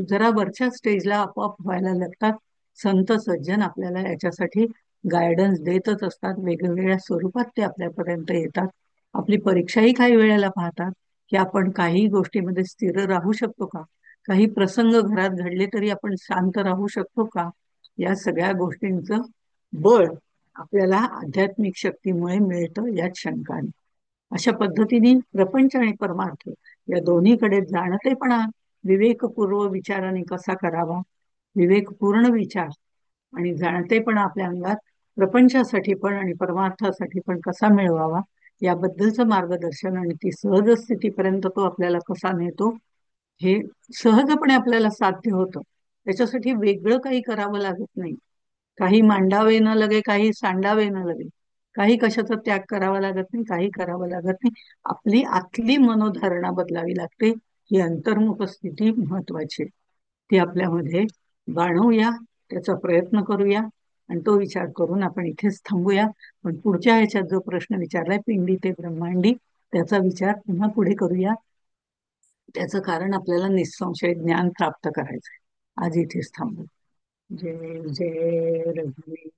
जरा वरच्या स्टेजला आपोआप व्हायला लागतात. संत सज्जन आपल्याला याच्यासाठी गायडन्स देतच असतात. वेगवेगळ्या स्वरूपात ते आपल्यापर्यंत येतात. आपली परीक्षाही काही वेळेला पाहतात की आपण काही गोष्टीमध्ये स्थिर राहू शकतो का, काही प्रसंग घरात घडले तरी आपण शांत राहू शकतो का. या सगळ्या गोष्टींचं बळ आपल्याला आध्यात्मिक शक्तीमुळे मिळतं यात शंका नाही. अशा पद्धतीने प्रपंच आणि परमार्थ या दोन्हीकडे जाणतेपणा विवेकपूर्व विचाराने कसा करावा, विवेकपूर्ण विचार आणि जाणतेपणा आपल्या अंगात प्रपंचासाठी पण आणि परमार्थासाठी पण कसा मिळवावा याबद्दलचं मार्गदर्शन आणि ती सहज स्थितीपर्यंत तो आपल्याला कसा नेतो हे सहजपणे आपल्याला साध्य होतं. त्याच्यासाठी वेगळं काही करावं लागत नाही. काही मांडावे न लगे, काही सांडावे न लगे, काही कशाचा त्याग करावा लागत नाही, काही करावं लागत नाही. आपली आतली मनोधारणा बदलावी लागते. ही अंतर्मुख स्थिती महत्वाची आहे. ती आपल्यामध्ये बाणवूया, त्याचा प्रयत्न करूया आणि तो विचार करून आपण इथेच थांबूया. पण पुढच्या ह्याच्यात जो प्रश्न विचारलाय पिंडी ते ब्रह्मांडी त्याचा विचार पुन्हा पुढे करूया. त्याचं कारण आपल्याला निसंशय ज्ञान प्राप्त करायचंय. आज इथेच थांबू. जय जय रघुवीर.